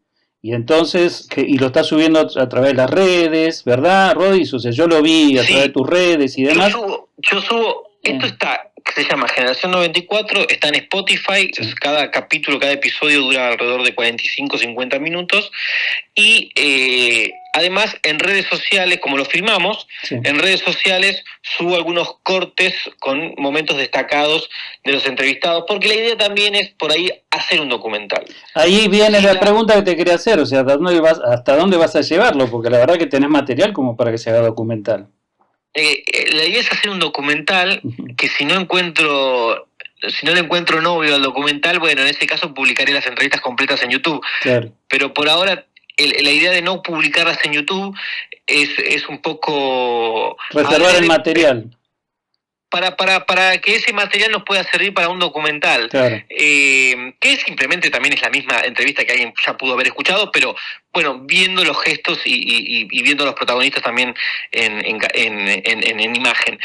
Y entonces, y lo está subiendo a través de las redes, ¿verdad, Rodis? O sea, yo lo vi a través de tus redes y demás. Yo subo, esto está, que se llama Generación 94, está en Spotify, cada capítulo, cada episodio dura alrededor de 45-50 minutos, y además en redes sociales, como lo filmamos, en redes sociales subo algunos cortes con momentos destacados de los entrevistados, porque la idea también es por ahí hacer un documental. Ahí viene la pregunta que te quería hacer, o sea, ¿hasta dónde vas a llevarlo? Porque la verdad que tenés material como para que se haga documental. La idea es hacer un documental que si no le encuentro novio al documental, bueno, en ese caso publicaré las entrevistas completas en YouTube. Claro. Pero por ahora la idea de no publicarlas en YouTube es un poco... reservar el material. para que ese material nos pueda servir para un documental, Claro. que simplemente también es la misma entrevista que alguien ya pudo haber escuchado, pero bueno, viendo los gestos y viendo a los protagonistas también en imagen.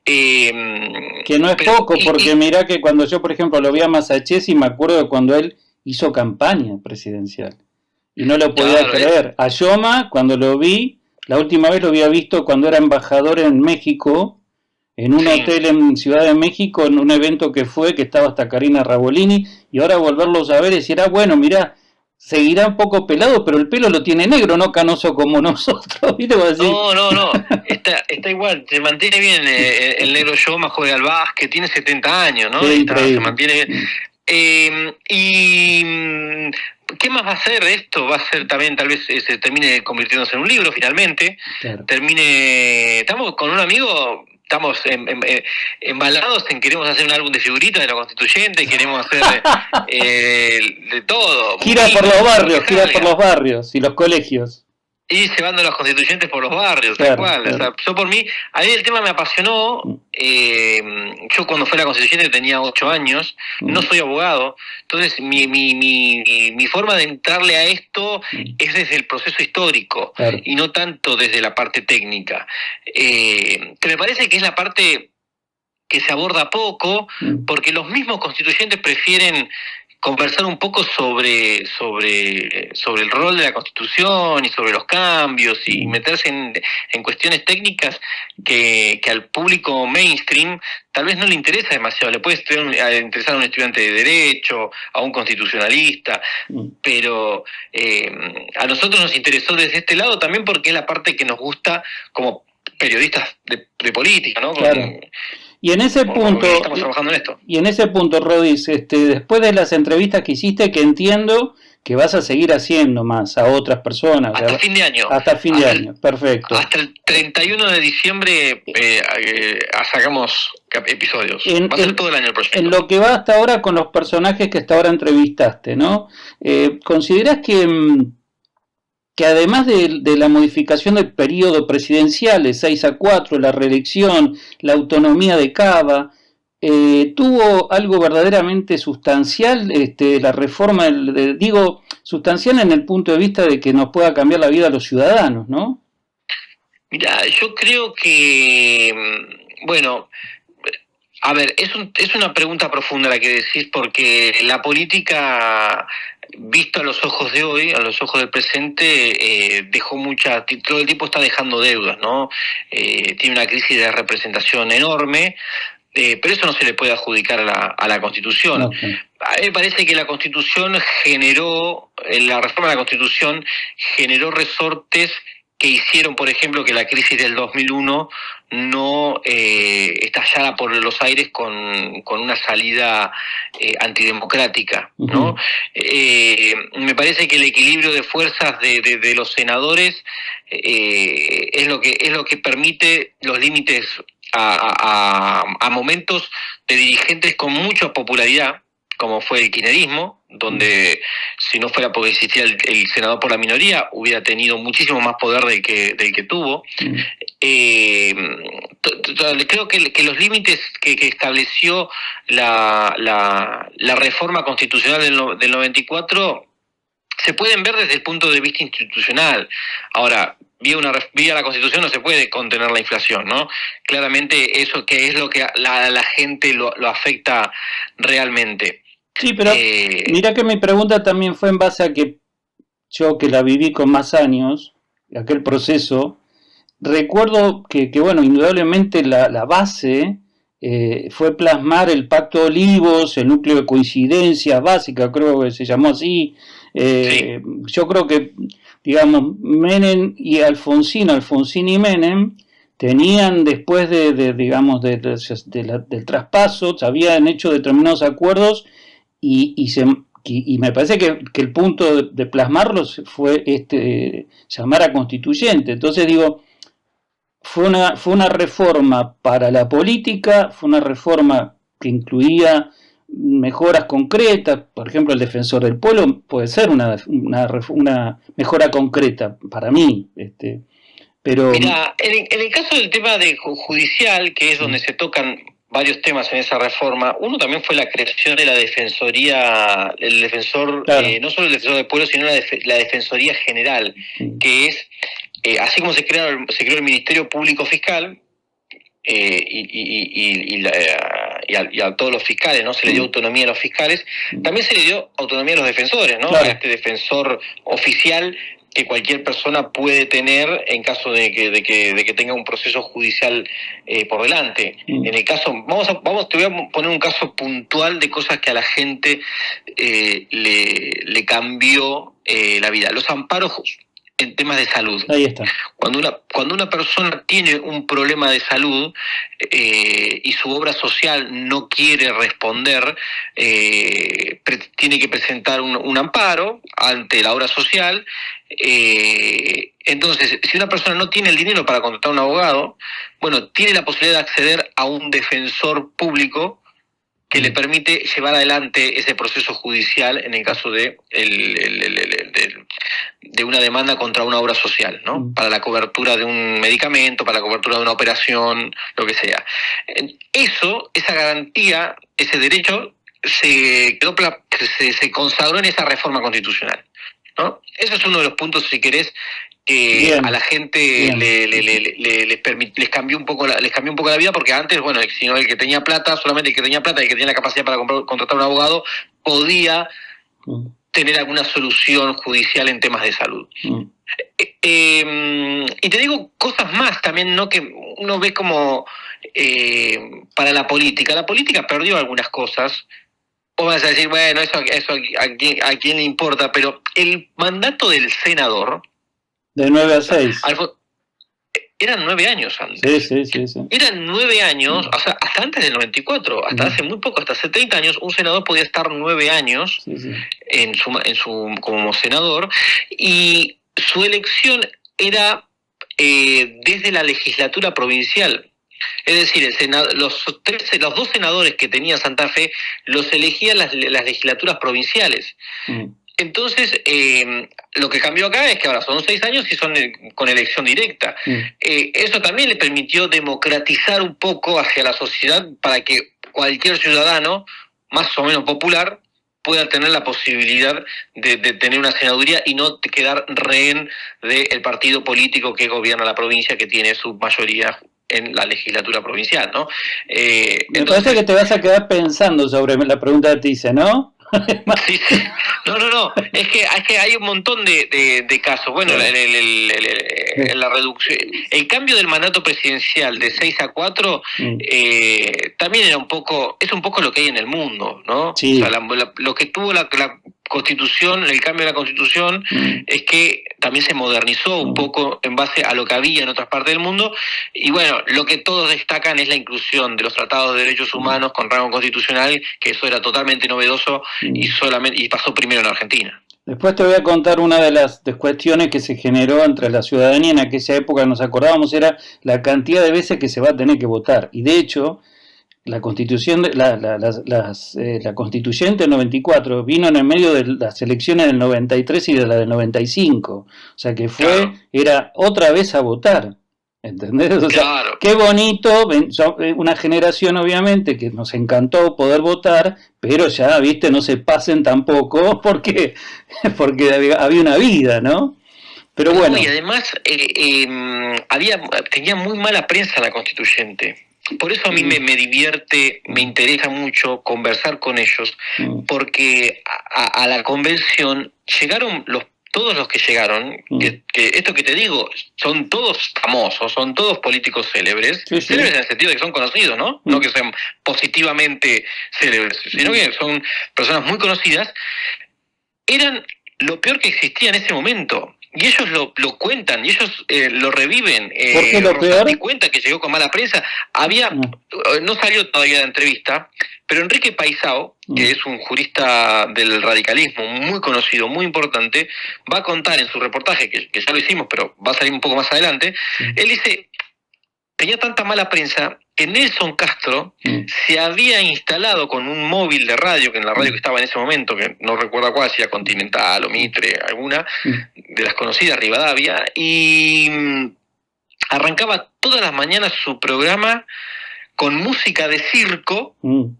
Que no es poco, porque mirá que cuando yo, por ejemplo, lo vi a Masachesi, me acuerdo de cuando él hizo campaña presidencial. Y no lo podía creer. A Yoma, cuando lo vi, la última vez lo había visto cuando era embajador en México, en un hotel en Ciudad de México, en un evento que estaba hasta Karina Rabolini, y ahora volverlos a ver y decir, bueno, mirá, seguirá un poco pelado, pero el pelo lo tiene negro, no canoso como nosotros, ¿viste? Así. No, está igual, se mantiene bien el negro Yoma, juega al básquet, tiene 70 años, ¿no? Se mantiene bien. ¿Qué más va a hacer esto? Va a ser también, tal vez se termine convirtiéndose en un libro finalmente. Claro. Estamos con un amigo, estamos embalados en queremos hacer un álbum de figuritas de la Constituyente, queremos hacer de todo. Gira por los barrios y los colegios. Y llevando a los constituyentes por los barrios, tal cual. Claro. O sea, yo por mí, a mí el tema me apasionó. Yo cuando fui a la Constituyente tenía 8 años, no soy abogado, entonces mi forma de entrarle a esto es desde el proceso histórico y no tanto desde la parte técnica. Que me parece que es la parte que se aborda poco, porque los mismos constituyentes prefieren conversar un poco sobre el rol de la Constitución y sobre los cambios y meterse en cuestiones técnicas que al público mainstream tal vez no le interesa demasiado. Le puede interesar a un estudiante de Derecho, a un constitucionalista, pero a nosotros nos interesó desde este lado también porque es la parte que nos gusta como periodistas de política, ¿no? Claro. Y en ese punto, estamos trabajando en esto. Y en ese punto, Rodis, después de las entrevistas que hiciste, que entiendo que vas a seguir haciendo más a otras personas. Hasta fin de año. Hasta fin de año, perfecto. Hasta el 31 de diciembre sacamos episodios. Va a ser todo el año el proyecto. En lo que va hasta ahora con los personajes que hasta ahora entrevistaste, ¿no? ¿Considerás que además de la modificación del periodo presidencial de 6-4, la reelección, la autonomía de Cava, tuvo algo verdaderamente sustancial, la reforma, sustancial en el punto de vista de que nos pueda cambiar la vida a los ciudadanos, ¿no? Mira, yo creo que, bueno, a ver, es una pregunta profunda la que decís, porque la política, visto a los ojos de hoy, a los ojos del presente, dejó todo el tiempo está dejando deudas, ¿no? Tiene una crisis de representación enorme, pero eso no se le puede adjudicar a la Constitución. Okay. A mí me parece que la Constitución la reforma de la Constitución generó resortes que hicieron, por ejemplo, que la crisis del 2001 no estallara por los aires con una salida antidemocrática, ¿no? Me parece que el equilibrio de fuerzas de los senadores es lo que permite los límites a momentos de dirigentes con mucha popularidad, como fue el kirchnerismo, donde si no fuera porque existía el senador por la minoría, hubiera tenido muchísimo más poder del que tuvo. Creo que los límites que estableció la reforma constitucional del 94 se pueden ver desde el punto de vista institucional. Ahora, vía la Constitución no se puede contener la inflación, ¿no? Claramente eso que es lo que a la gente lo afecta realmente. Sí, pero mira que mi pregunta también fue en base a que yo, que la viví con más años, aquel proceso, recuerdo que bueno, indudablemente la base fue plasmar el Pacto de Olivos, el núcleo de coincidencias básica, creo que se llamó así. Sí. Yo creo que, digamos, Menem y Alfonsín y Menem tenían, después del traspaso, se habían hecho determinados acuerdos y me parece que el punto de plasmarlos fue llamar a constituyente. Entonces digo, fue una reforma para la política, fue una reforma que incluía mejoras concretas. Por ejemplo, el defensor del pueblo puede ser una mejora concreta para mí, pero mira, en el caso del tema judicial, que es donde se tocan varios temas en esa reforma. Uno también fue la creación de la Defensoría, el defensor, Claro. no solo el defensor del pueblo, sino la Defensoría General, que es, así como se creó el Ministerio Público Fiscal, y a todos los fiscales, ¿no? Se le dio autonomía a los fiscales, también se le dio autonomía a los defensores, ¿no? Claro. A este defensor oficial que cualquier persona puede tener en caso de que tenga un proceso judicial por delante. En el caso, te voy a poner un caso puntual de cosas que a la gente le cambió la vida. Los amparos en temas de salud. Ahí está. Cuando una persona tiene un problema de salud y su obra social no quiere responder, tiene que presentar un amparo ante la obra social. Entonces, si una persona no tiene el dinero para contratar un abogado, bueno, tiene la posibilidad de acceder a un defensor público que le permite llevar adelante ese proceso judicial en el caso de una demanda contra una obra social, ¿no? Para la cobertura de un medicamento, para la cobertura de una operación, lo que sea. Esa garantía, ese derecho, se consagró en esa reforma constitucional, ¿no? Eso es uno de los puntos, si querés, que a la gente les cambió un poco la vida, porque antes, bueno, sino el que tenía plata, solamente el que tenía plata y el que tenía la capacidad para contratar un abogado podía tener alguna solución judicial en temas de salud. Y te digo cosas más también, ¿no? Que uno ve como para la política. La política perdió algunas cosas. Vos vas a decir, bueno, eso a quién le importa, pero el mandato del senador De 9 a 6. Eran 9 años antes. Sí. Eran 9 años, o sea, hasta antes del 94, hasta hace muy poco, hasta hace 30 años, un senador podía estar 9 años como senador, y su elección era desde la legislatura provincial. Es decir, los 2 senadores que tenía Santa Fe los elegían las legislaturas provinciales. Entonces, lo que cambió acá es que ahora son 6 años y son con elección directa. Eso también le permitió democratizar un poco hacia la sociedad para que cualquier ciudadano, más o menos popular, pueda tener la posibilidad de tener una senaduría y no quedar rehén del partido político que gobierna la provincia, que tiene su mayoría en la legislatura provincial, ¿no? Me parece que te vas a quedar pensando sobre la pregunta de Tice, ¿no? Sí. No, es que hay un montón de casos. Bueno, la reducción, el cambio del mandato presidencial de 6 a 4 también es un poco lo que hay en el mundo, ¿no? Sí. O sea, lo que tuvo la Constitución, el cambio de la Constitución, es que también se modernizó un poco en base a lo que había en otras partes del mundo, y bueno, lo que todos destacan es la inclusión de los tratados de derechos humanos con rango constitucional, que eso era totalmente novedoso y pasó primero en Argentina. Después te voy a contar una de las cuestiones que se generó entre la ciudadanía en aquella época. Nos acordábamos, era la cantidad de veces que se va a tener que votar, y de hecho la constitución, la constituyente del 94 vino en el medio de las elecciones del 93 y de la del 95, o sea que era otra vez a votar, ¿entendés? O sea, qué bonito, una generación obviamente que nos encantó poder votar, pero ya, viste, no se pasen tampoco porque había una vida, ¿no? Pero bueno. Y además tenía muy mala prensa la constituyente. Por eso a mí me divierte, me interesa mucho conversar con ellos, porque a la convención llegaron todos los que llegaron, que esto que te digo, son todos famosos, son todos políticos célebres, célebres en el sentido de que son conocidos, ¿no? No que sean positivamente célebres, sino que son personas muy conocidas. Eran lo peor que existía en ese momento. Y ellos lo cuentan, y ellos lo reviven. ¿Por qué lo peor? Rosati cuenta que llegó con mala prensa. No salió todavía la entrevista, pero Enrique Paisao, que es un jurista del radicalismo muy conocido, muy importante, va a contar en su reportaje, que ya lo hicimos, pero va a salir un poco más adelante. Él dice, tenía tanta mala prensa que Nelson Castro se había instalado con un móvil de radio, que en la radio que estaba en ese momento, que no recuerdo cuál, si era Continental o Mitre, alguna de las conocidas, Rivadavia, y arrancaba todas las mañanas su programa con música de circo,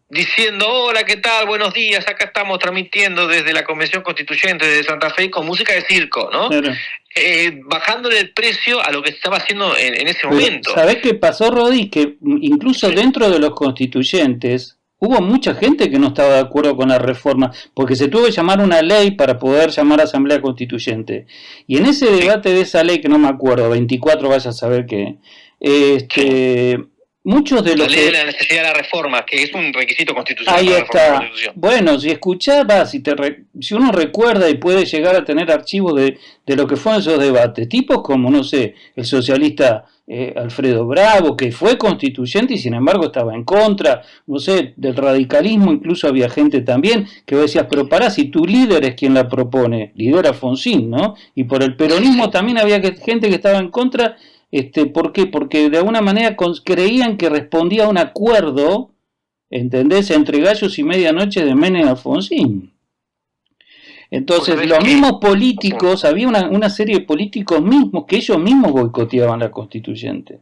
diciendo, hola, ¿qué tal? Buenos días, acá estamos transmitiendo desde la Convención Constituyente de Santa Fe con música de circo, ¿no? Claro. Bajándole el precio a lo que se estaba haciendo en ese momento. ¿Sabés qué pasó, Rodi? Que incluso dentro de los constituyentes hubo mucha gente que no estaba de acuerdo con la reforma, porque se tuvo que llamar una ley para poder llamar a Asamblea Constituyente. Y en ese debate de esa ley, que no me acuerdo, 24, vaya a saber qué, muchos de los la ley de la necesidad de la reforma, que es un requisito constitucional. Ahí para está. reformar la Constitución. Bueno, si escuchabas, si uno recuerda y puede llegar a tener archivos de lo que fueron esos debates, tipos como, no sé, el socialista Alfredo Bravo, que fue constituyente y sin embargo estaba en contra, no sé, del radicalismo, incluso había gente también que vos decías, pero pará, si tu líder es quien la propone, líder Alfonsín, ¿no? Y por el peronismo también había gente que estaba en contra. ¿Por qué? Porque de alguna manera creían que respondía a un acuerdo, ¿entendés?, entre gallos y medianoche de Menem y Alfonsín. Entonces, los mismos políticos, había una serie de políticos mismos que ellos mismos boicoteaban la constituyente.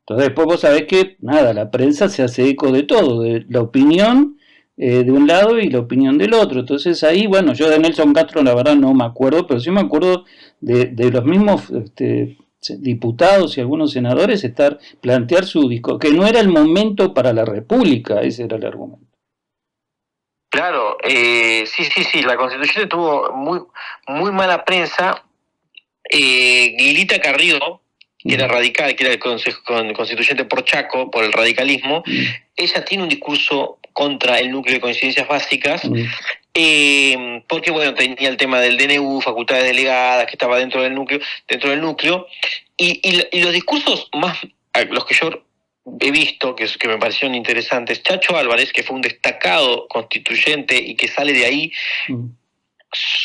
Entonces, después vos sabés que, nada, la prensa se hace eco de todo, de la opinión de un lado y la opinión del otro. Entonces, ahí, bueno, yo de Nelson Castro la verdad no me acuerdo, pero sí me acuerdo de los mismos diputados y algunos senadores plantear su disco, que no era el momento para la República, ese era el argumento. Claro, sí, la Constitución tuvo muy mala prensa. Guilita Carrió, que era radical, que era el constituyente por Chaco, por el radicalismo, ella tiene un discurso contra el núcleo de coincidencias básicas, porque bueno, tenía el tema del DNU, facultades delegadas, que estaba dentro del núcleo, y los discursos más, los que yo he visto, que me parecieron interesantes, Chacho Álvarez, que fue un destacado constituyente y que sale de ahí,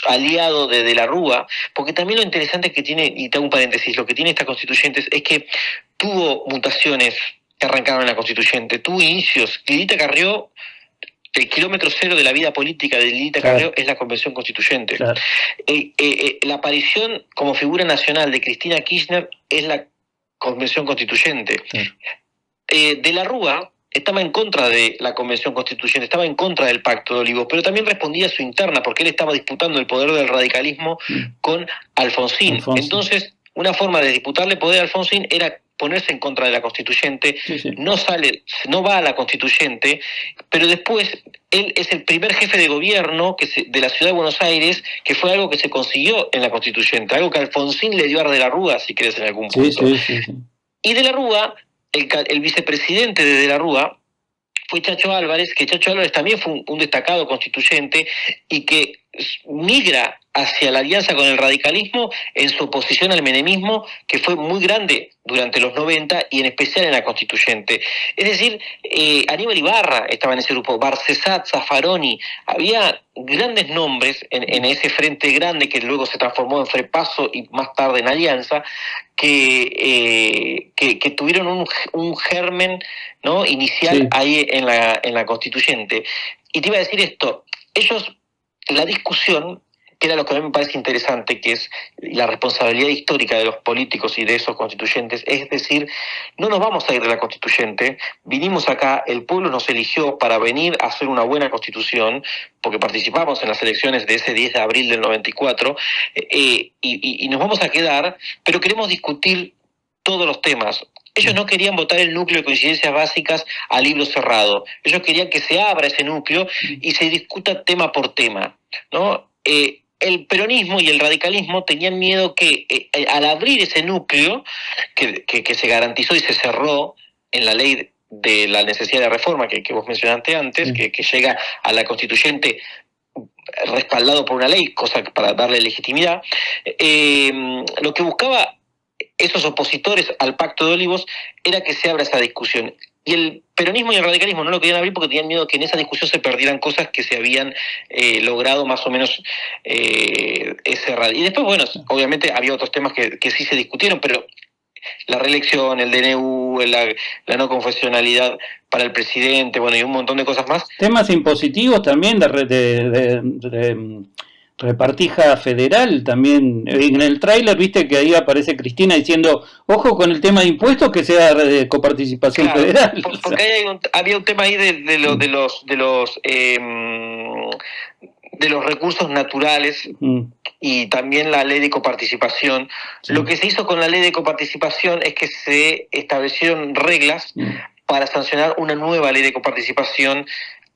aliado de la Rúa, porque también lo interesante que tiene, y te hago un paréntesis, lo que tiene esta constituyente es que tuvo mutaciones que arrancaron en la constituyente, tuvo inicios. Guilita Carrió, el kilómetro cero de la vida política de Guilita Carrió es la Convención Constituyente. Claro. La aparición como figura nacional de Cristina Kirchner es la Convención Constituyente. Claro. De la Rúa estaba en contra de la Convención Constituyente, estaba en contra del Pacto de Olivos, pero también respondía a su interna, porque él estaba disputando el poder del radicalismo con Alfonsín. Entonces, una forma de disputarle poder a Alfonsín era ponerse en contra de la Constituyente, no va a la Constituyente, pero después él es el primer jefe de gobierno de la Ciudad de Buenos Aires, que fue algo que se consiguió en la Constituyente, algo que Alfonsín le dio a De la Rúa, si querés, en algún punto. Y De la Rúa, el vicepresidente de la Rúa fue Chacho Álvarez, que Chacho Álvarez también fue un destacado constituyente y que migra hacia la alianza con el radicalismo en su oposición al menemismo, que fue muy grande durante los 90 y en especial en la constituyente. Es decir, Aníbal Ibarra estaba en ese grupo, Barcesat, Zaffaroni, había grandes nombres en ese frente grande que luego se transformó en Frepaso y más tarde en Alianza, que tuvieron un germen, ¿no?, inicial ahí en la constituyente. Y te iba a decir esto, la discusión, que era lo que a mí me parece interesante, que es la responsabilidad histórica de los políticos y de esos constituyentes, es decir, no nos vamos a ir de la constituyente, vinimos acá, el pueblo nos eligió para venir a hacer una buena constitución, porque participamos en las elecciones de ese 10 de abril del 94, y nos vamos a quedar, pero queremos discutir todos los temas. Ellos no querían votar el núcleo de coincidencias básicas a libro cerrado. Ellos querían que se abra ese núcleo y se discuta tema por tema, ¿no? El peronismo y el radicalismo tenían miedo que al abrir ese núcleo, que se garantizó y se cerró en la ley de la necesidad de reforma que vos mencionaste antes, que llega a la constituyente respaldado por una ley, cosa para darle legitimidad, lo que buscaba esos opositores al Pacto de Olivos era que se abra esa discusión. Y el peronismo y el radicalismo no lo querían abrir porque tenían miedo que en esa discusión se perdieran cosas que se habían logrado más o menos cerrar. Y después, bueno, obviamente había otros temas que sí se discutieron, pero la reelección, el DNU, la no confesionalidad para el presidente, bueno, y un montón de cosas más. Temas impositivos también de repartija federal también. En el tráiler viste que ahí aparece Cristina diciendo, ojo con el tema de impuestos que sea de coparticipación federal. Porque había un tema ahí de los recursos naturales y también la ley de coparticipación. Sí. Lo que se hizo con la ley de coparticipación es que se establecieron reglas para sancionar una nueva ley de coparticipación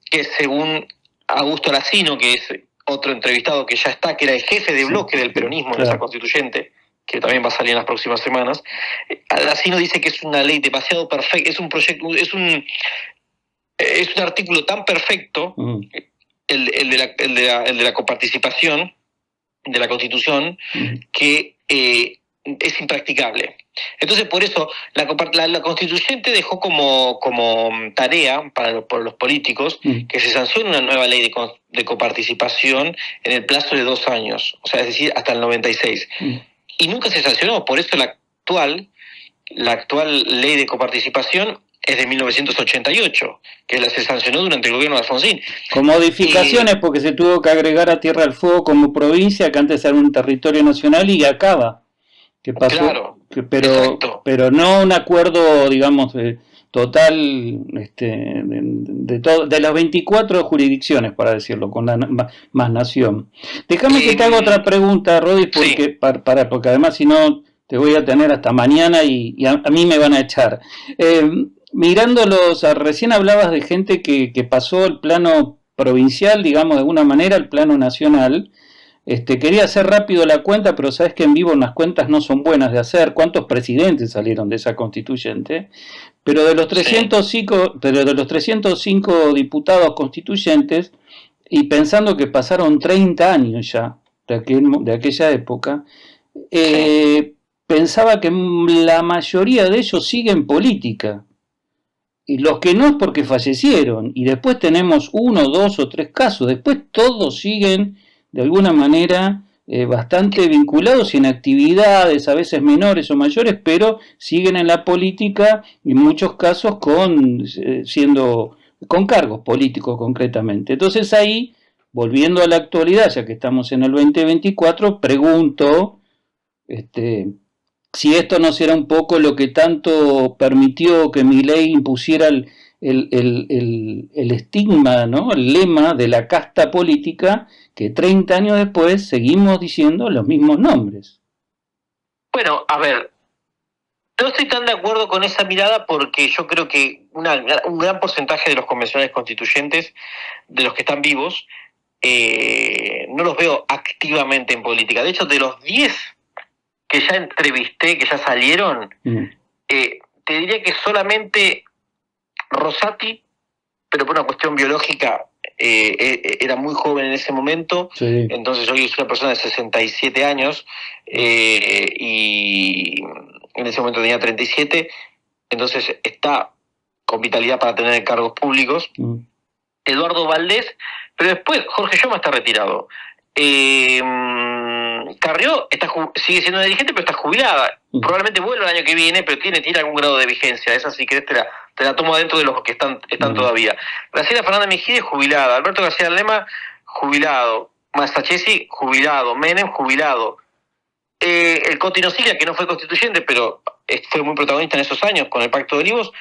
que, según Augusto Lacino, que es otro entrevistado que ya está, que era el jefe de bloque del peronismo en esa constituyente, que también va a salir en las próximas semanas, Lacino dice que es una ley demasiado perfecta, es un proyecto, es un artículo tan perfecto, el de la coparticipación de la Constitución, que es impracticable. Entonces, por eso, la Constituyente dejó como tarea por los políticos que se sancione una nueva ley de coparticipación en el plazo de 2 años, o sea, es decir, hasta el 96. Y nunca se sancionó, por eso la actual ley de coparticipación es de 1988, que se sancionó durante el gobierno de Alfonsín. Con modificaciones, porque se tuvo que agregar a Tierra del Fuego como provincia, que antes era un territorio nacional, y acaba. Que pasó, claro, pero no un acuerdo, digamos, total de las 24 jurisdicciones, para decirlo, con la más nación. Déjame que te haga otra pregunta, Rodi, porque, porque además si no te voy a tener hasta mañana y a mí me van a echar. Mirándolos, recién hablabas de gente que pasó el plano provincial, digamos, de alguna manera, al plano nacional. Quería hacer rápido la cuenta, pero sabes que en vivo las cuentas no son buenas de hacer. ¿Cuántos presidentes salieron de esa constituyente? Pero de los 305 diputados constituyentes, y pensando que pasaron 30 años ya de aquella época, pensaba que la mayoría de ellos siguen en política. Y los que no es porque fallecieron. Y después tenemos 1, 2 o 3 casos. Después todos siguen de alguna manera bastante vinculados y en actividades, a veces menores o mayores, pero siguen en la política y en muchos casos con cargos políticos concretamente. Entonces ahí, volviendo a la actualidad, ya que estamos en el 2024, pregunto si esto no será un poco lo que tanto permitió que Milei impusiera el estigma, ¿no? El lema de la casta política, que 30 años después seguimos diciendo los mismos nombres. Bueno, a ver, no estoy tan de acuerdo con esa mirada porque yo creo que un gran porcentaje de los convencionales constituyentes, de los que están vivos, no los veo activamente en política. De hecho, de los 10 que ya entrevisté, que ya salieron, te diría que solamente Rosati, pero por una cuestión biológica, era muy joven en ese momento, entonces hoy es una persona de 67 años y en ese momento tenía 37, entonces está con vitalidad para tener cargos públicos. Eduardo Valdés, pero después Jorge Yoma está retirado. Carrió sigue siendo dirigente, pero está jubilada. Probablemente vuelva el año que viene, pero tiene algún grado de vigencia. Esa, si querés, te la tomo dentro de los que están todavía. Graciela Fernández Mejide, jubilada. Alberto García Lema, jubilado. Masachesi, jubilado. Menem, jubilado. El Cotino Silva, que no fue constituyente, pero fue muy protagonista en esos años con el Pacto de Olivos,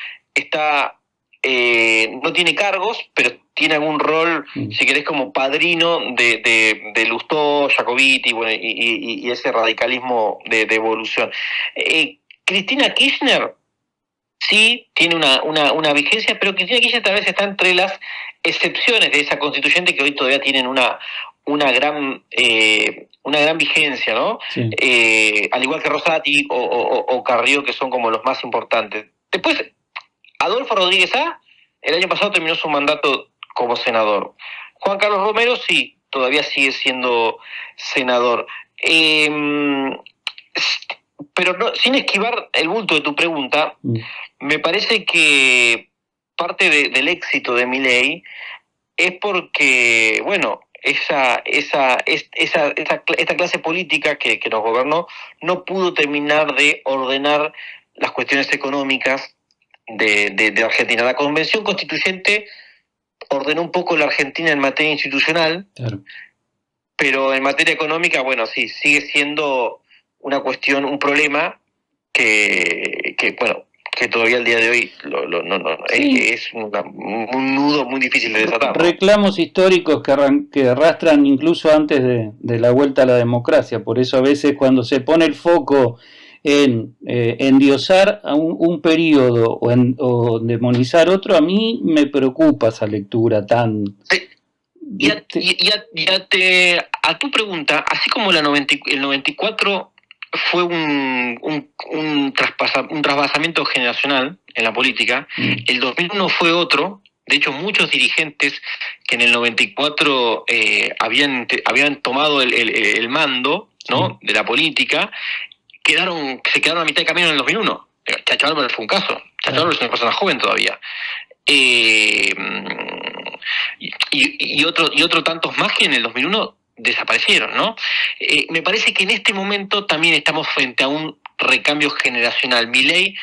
no tiene cargos, pero tiene algún rol, si querés, como padrino de Lustó, Jacobiti, bueno, y ese radicalismo de evolución. Cristina Kirchner sí tiene una vigencia, pero Cristina Kirchner tal vez está entre las excepciones de esa constituyente que hoy todavía tienen una gran vigencia, ¿no? Sí. Al igual que Rosati o Carrió, que son como los más importantes. Después, Adolfo Rodríguez A, el año pasado terminó su mandato como senador. Juan Carlos Romero, sí, todavía sigue siendo senador. Pero no, sin esquivar el bulto de tu pregunta, me parece que parte del éxito de Milei es porque, bueno, esta clase política que nos gobernó no pudo terminar de ordenar las cuestiones económicas de Argentina. La Convención Constituyente ordenó un poco la Argentina en materia institucional, claro, pero en materia económica, bueno, sí, sigue siendo una cuestión, un problema que todavía al día de hoy es un nudo muy difícil de desatar, ¿no? Reclamos históricos que arrastran incluso antes de la vuelta a la democracia. Por eso a veces cuando se pone el foco en endiosar a un periodo o demonizar otro, a mí me preocupa esa lectura tan... Sí. A tu pregunta, así como el 94 fue un trasvasamiento generacional en la política, el 2001 fue otro. De hecho, muchos dirigentes que en el 94 habían tomado el mando, ¿no?, de la política, se quedaron a mitad de camino en el 2001. Chacho Álvarez fue un caso. Chacho Álvarez es una persona joven todavía. Y otro tantos más que en el 2001 desaparecieron, ¿no? Me parece que en este momento también estamos frente a un recambio generacional. Milei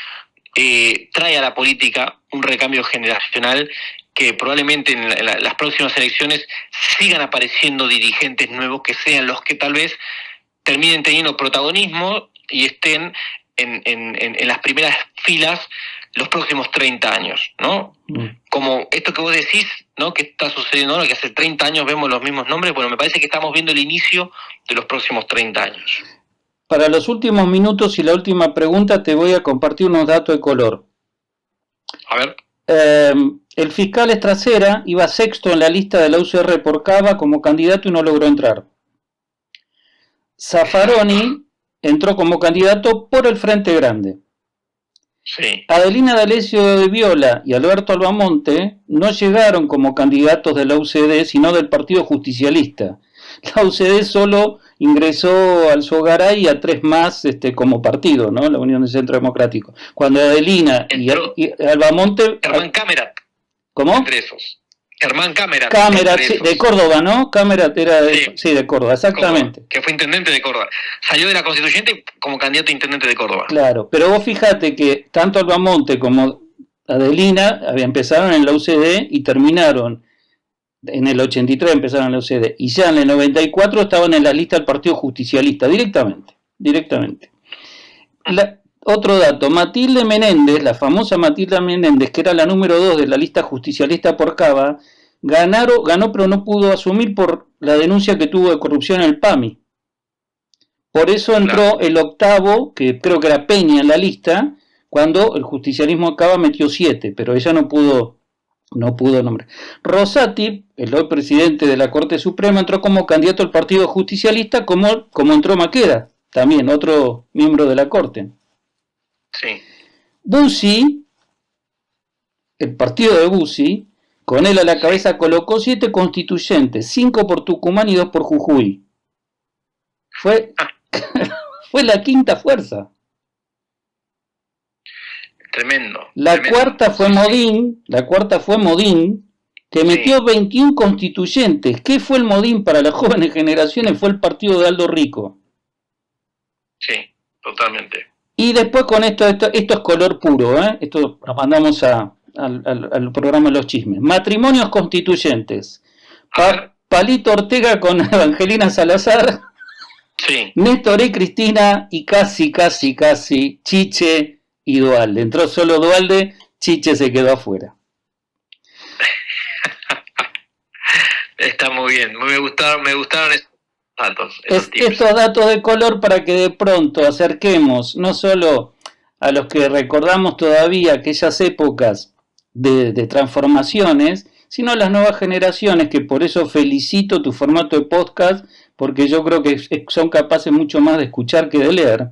trae a la política un recambio generacional que probablemente en las próximas elecciones sigan apareciendo dirigentes nuevos que sean los que tal vez terminen teniendo protagonismo y estén en las primeras filas los próximos 30 años, ¿no? Como esto que vos decís, ¿no?, que está sucediendo ahora, que hace 30 años vemos los mismos nombres. Bueno, me parece que estamos viendo el inicio de los próximos 30 años. Para los últimos minutos y la última pregunta te voy a compartir unos datos de color. A ver. El fiscal Estracera iba sexto en la lista de la UCR por Cava como candidato y no logró entrar. Zaffaroni entró como candidato por el Frente Grande. Sí. Adelina D'Alessio de Viola y Alberto Albamonte no llegaron como candidatos de la UCD, sino del Partido Justicialista. La UCD solo ingresó al Sogaray y a 3 más como partido, ¿no? La Unión de Centro Democrático. Cuando Adelina y Albamonte... Germán Cámara. ¿Cómo? Entre esos. Germán Cámara. Sí, de Córdoba, ¿no? Cámara era de Córdoba, exactamente. Córdoba, que fue intendente de Córdoba. Salió de la Constituyente como candidato a intendente de Córdoba. Claro, pero vos fíjate que tanto Albamonte como Adelina empezaron en la UCD y terminaron en el 83, empezaron en la UCD, y ya en el 94 estaban en la lista del Partido Justicialista, directamente. Otro dato, Matilde Menéndez, la famosa Matilde Menéndez, que era la número 2 de la lista justicialista por Cava, ganó pero no pudo asumir por la denuncia que tuvo de corrupción en el PAMI. Por eso entró el octavo, que creo que era Peña en la lista, cuando el justicialismo de Cava metió 7, pero ella no pudo nombrar. Rosati, el hoy presidente de la Corte Suprema, entró como candidato al Partido Justicialista, como entró Maqueda, también otro miembro de la Corte. Sí. Bussi, el partido de Bussi, con él a la cabeza, colocó 7 constituyentes, 5 por Tucumán y 2 por Jujuy. Fue la quinta fuerza. Tremendo. La cuarta fue Modín, que metió 21 constituyentes. ¿Qué fue el Modín para las jóvenes generaciones? Fue el partido de Aldo Rico. Sí, totalmente. Y después con esto es color puro, esto lo mandamos al programa de los chismes. Matrimonios constituyentes. Palito Ortega con Evangelina Salazar. Sí. Néstor y Cristina y casi Chiche y Dualde. Entró solo Dualde, Chiche se quedó afuera. Está muy bien, me gustaron esos datos. Estos datos de color para que de pronto acerquemos no solo a los que recordamos todavía aquellas épocas de transformaciones, sino a las nuevas generaciones, que por eso felicito tu formato de podcast, porque yo creo que son capaces mucho más de escuchar que de leer.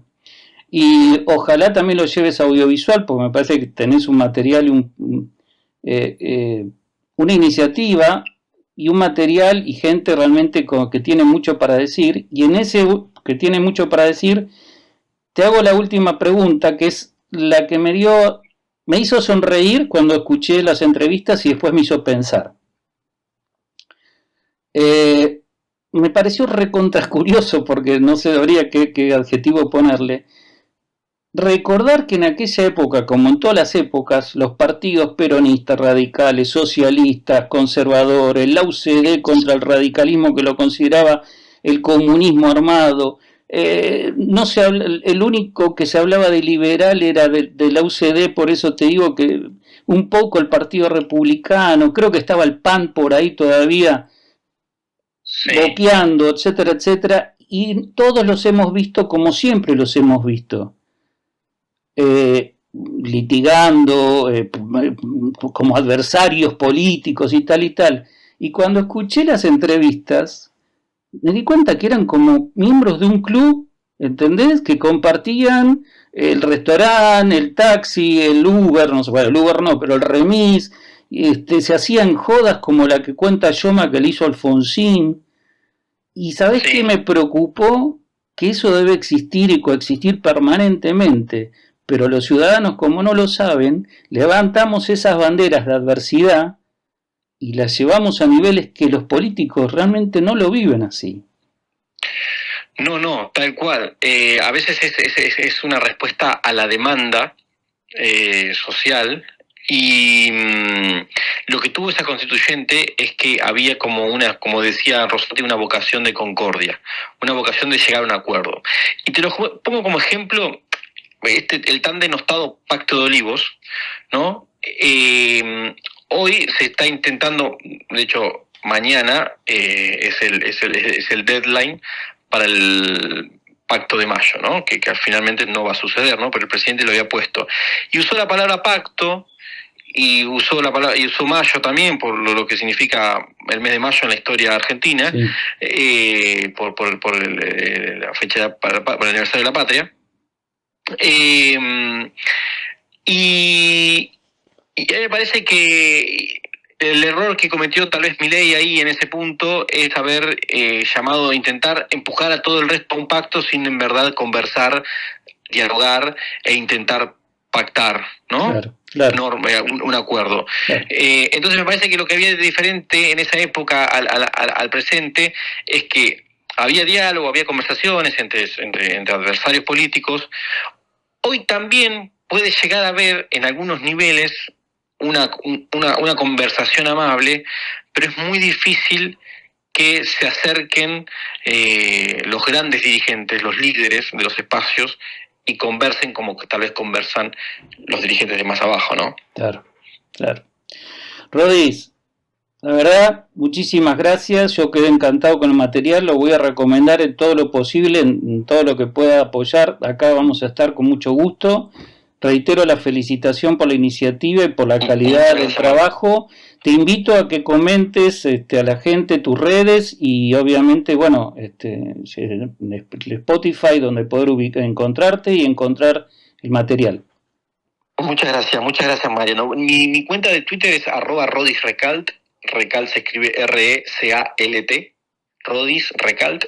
Y ojalá también lo lleves a audiovisual, porque me parece que tenés un material y una iniciativa y un material y gente realmente que tiene mucho para decir. Y en ese que tiene mucho para decir, te hago la última pregunta, que es la que me hizo sonreír cuando escuché las entrevistas y después me hizo pensar. Me pareció recontracurioso, porque no sé qué adjetivo ponerle. Recordar que en aquella época, como en todas las épocas, los partidos peronistas, radicales, socialistas, conservadores, la UCD contra el radicalismo que lo consideraba el comunismo armado. No se habla, el único que se hablaba de liberal era de la UCD, por eso te digo que un poco el Partido Republicano, creo que estaba el PAN por ahí todavía boqueando, etcétera, etcétera, y todos los hemos visto como siempre los hemos visto, litigando, como adversarios políticos y tal y tal. Y cuando escuché las entrevistas, me di cuenta que eran como miembros de un club, ¿entendés? Que compartían el restaurante, el taxi, el Uber, no sé, bueno, el Uber no, pero el remis, se hacían jodas como la que cuenta Yoma que le hizo Alfonsín. Y ¿sabés qué me preocupó? Que eso debe existir y coexistir permanentemente, pero los ciudadanos, como no lo saben, levantamos esas banderas de adversidad y las llevamos a niveles que los políticos realmente no lo viven así. No, tal cual. A veces es una respuesta a la demanda social, y lo que tuvo esa constituyente es que había como decía Rosati, una vocación de concordia, una vocación de llegar a un acuerdo. Y te lo pongo como ejemplo el tan denostado Pacto de Olivos, ¿no? Hoy se está intentando, de hecho, mañana es el deadline para el Pacto de Mayo, ¿no? Que finalmente no va a suceder, ¿no? Pero el presidente lo había puesto. Y usó la palabra pacto, y usó mayo también, por lo que significa el mes de mayo en la historia argentina, por la fecha para el aniversario de la patria. Y a mí me parece que el error que cometió tal vez Milei ahí en ese punto es haber intentar empujar a todo el resto a un pacto sin en verdad conversar, dialogar e intentar pactar, ¿no? Claro. Un acuerdo. Claro. Entonces me parece que lo que había de diferente en esa época al presente es que había diálogo, había conversaciones entre adversarios políticos. Hoy también puede llegar a haber en algunos niveles una conversación amable, pero es muy difícil que se acerquen los grandes dirigentes, los líderes de los espacios, y conversen como que tal vez conversan los dirigentes de más abajo, ¿no? Claro. Rodis, la verdad, muchísimas gracias. Yo quedé encantado con el material, lo voy a recomendar en todo lo posible, en todo lo que pueda apoyar. Acá vamos a estar con mucho gusto. Reitero la felicitación por la iniciativa y por la calidad del trabajo. Te invito a que comentes a la gente tus redes y obviamente, bueno, Spotify, donde poder encontrarte y encontrar el material. Muchas gracias Mariano. Mi cuenta de Twitter es @rodisrecalt, Recalt se escribe RECALT, Rodis Recalt.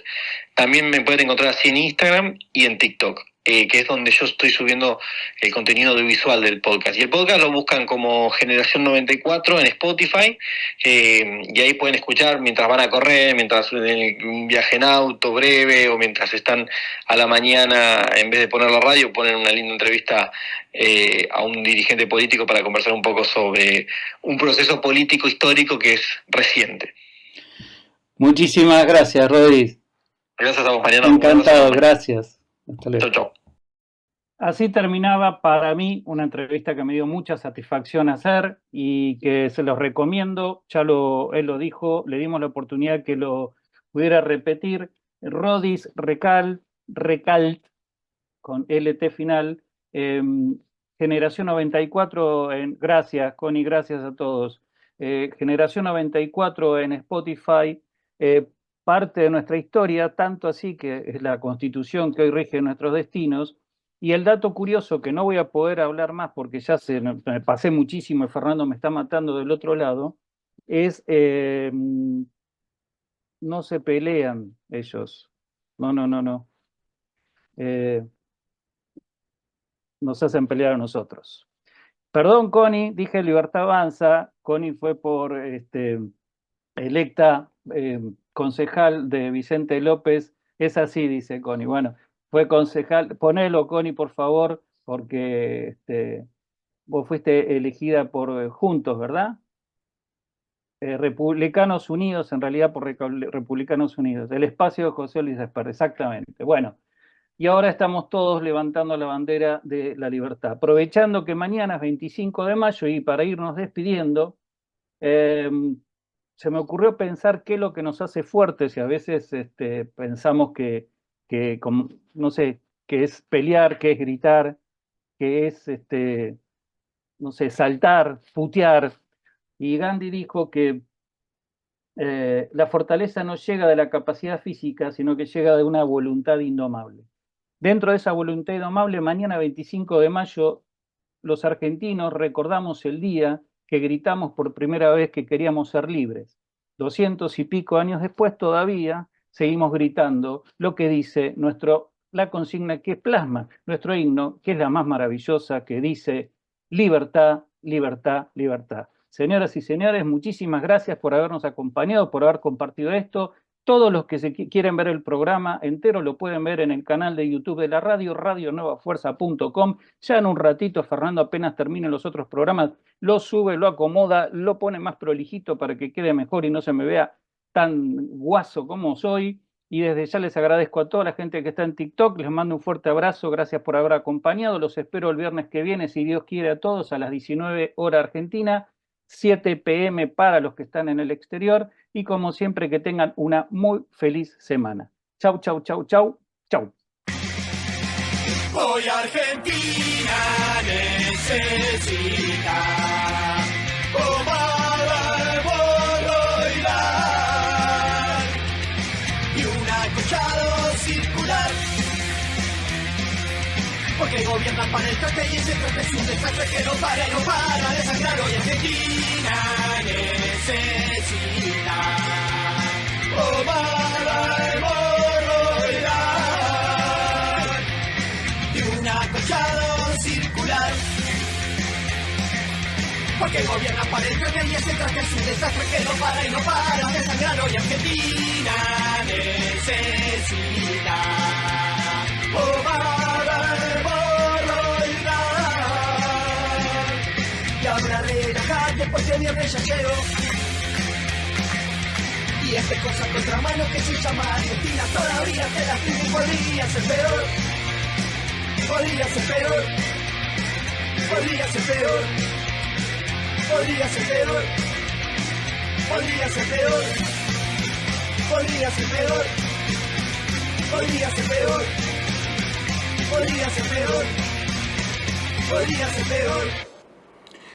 También me pueden encontrar así en Instagram y en TikTok, que es donde yo estoy subiendo el contenido audiovisual del podcast. Y el podcast lo buscan como Generación 94 en Spotify, y ahí pueden escuchar mientras van a correr, mientras en un viaje en auto breve, o mientras están a la mañana, en vez de poner la radio, ponen una linda entrevista a un dirigente político para conversar un poco sobre un proceso político histórico que es reciente. Muchísimas gracias, Rodríguez. Gracias a vos, Mariano. Encantado, gracias. Hasta luego. Chau. Así terminaba para mí una entrevista que me dio mucha satisfacción hacer y que se los recomiendo. Ya él lo dijo, le dimos la oportunidad que lo pudiera repetir. Rodis Recalt, con LT final. Generación 94, gracias, Connie, gracias a todos. Generación 94 en Spotify. Parte de nuestra historia, tanto así que es la Constitución que hoy rige nuestros destinos. Y el dato curioso, que no voy a poder hablar más porque ya me pasé muchísimo y Fernando me está matando del otro lado, es no se pelean ellos. No. Nos hacen pelear a nosotros. Perdón, Connie, dije Libertad Avanza. Connie fue por electa concejal de Vicente López. Es así, dice Connie. Bueno, fue concejal. Ponelo, Connie, por favor, porque vos fuiste elegida por Juntos, ¿verdad? Republicanos Unidos, en realidad por Republicanos Unidos, el espacio de José Luis Espert, exactamente. Bueno, y ahora estamos todos levantando la bandera de la libertad. Aprovechando que mañana es 25 de mayo y para irnos despidiendo, se me ocurrió pensar qué es lo que nos hace fuertes, y a veces pensamos que no sé, que es pelear, que es gritar, que es, no sé, saltar, putear. Y Gandhi dijo que la fortaleza no llega de la capacidad física, sino que llega de una voluntad indomable. Dentro de esa voluntad indomable, mañana 25 de mayo, los argentinos recordamos el día que gritamos por primera vez que queríamos ser libres. 200 y pico años después todavía seguimos gritando lo que dice la consigna que plasma nuestro himno, que es la más maravillosa, que dice libertad, libertad, libertad. Señoras y señores, muchísimas gracias por habernos acompañado, por haber compartido esto. Todos los que quieren ver el programa entero lo pueden ver en el canal de YouTube de la radio, radionuevafuerza.com. Ya en un ratito, Fernando, apenas termine los otros programas, lo sube, lo acomoda, lo pone más prolijito para que quede mejor y no se me vea tan guaso como soy. Y desde ya les agradezco a toda la gente que está en TikTok, les mando un fuerte abrazo, gracias por haber acompañado. Los espero el viernes que viene, si Dios quiere, a todos, a las 19 horas Argentina, 7 p.m. para los que están en el exterior, y como siempre que tengan una muy feliz semana. Chau, chau, chau, chau, chau. Hoy Argentina necesita pomada de boroidal y un acolchado circular. Porque gobiernan para el traste y ese traste es un desastre que no para y no para de sangrar. Hoy Argentina necesita pomada de boroidal y un acolchado circular. Porque gobiernan para el traste y ese traste es un desastre que no para y no para de sangrar. Hoy Argentina necesita pomada de boroidal. Y ahora relajate porque viernes ya llegó. Y este cosa contramano que se llama Argentina todavía te lastima y podría ser peor. Podría ser peor. Podría ser peor. Podría ser peor. Podría ser peor. Podría ser peor. Podría ser peor. Podría ser peor. Podría ser peor.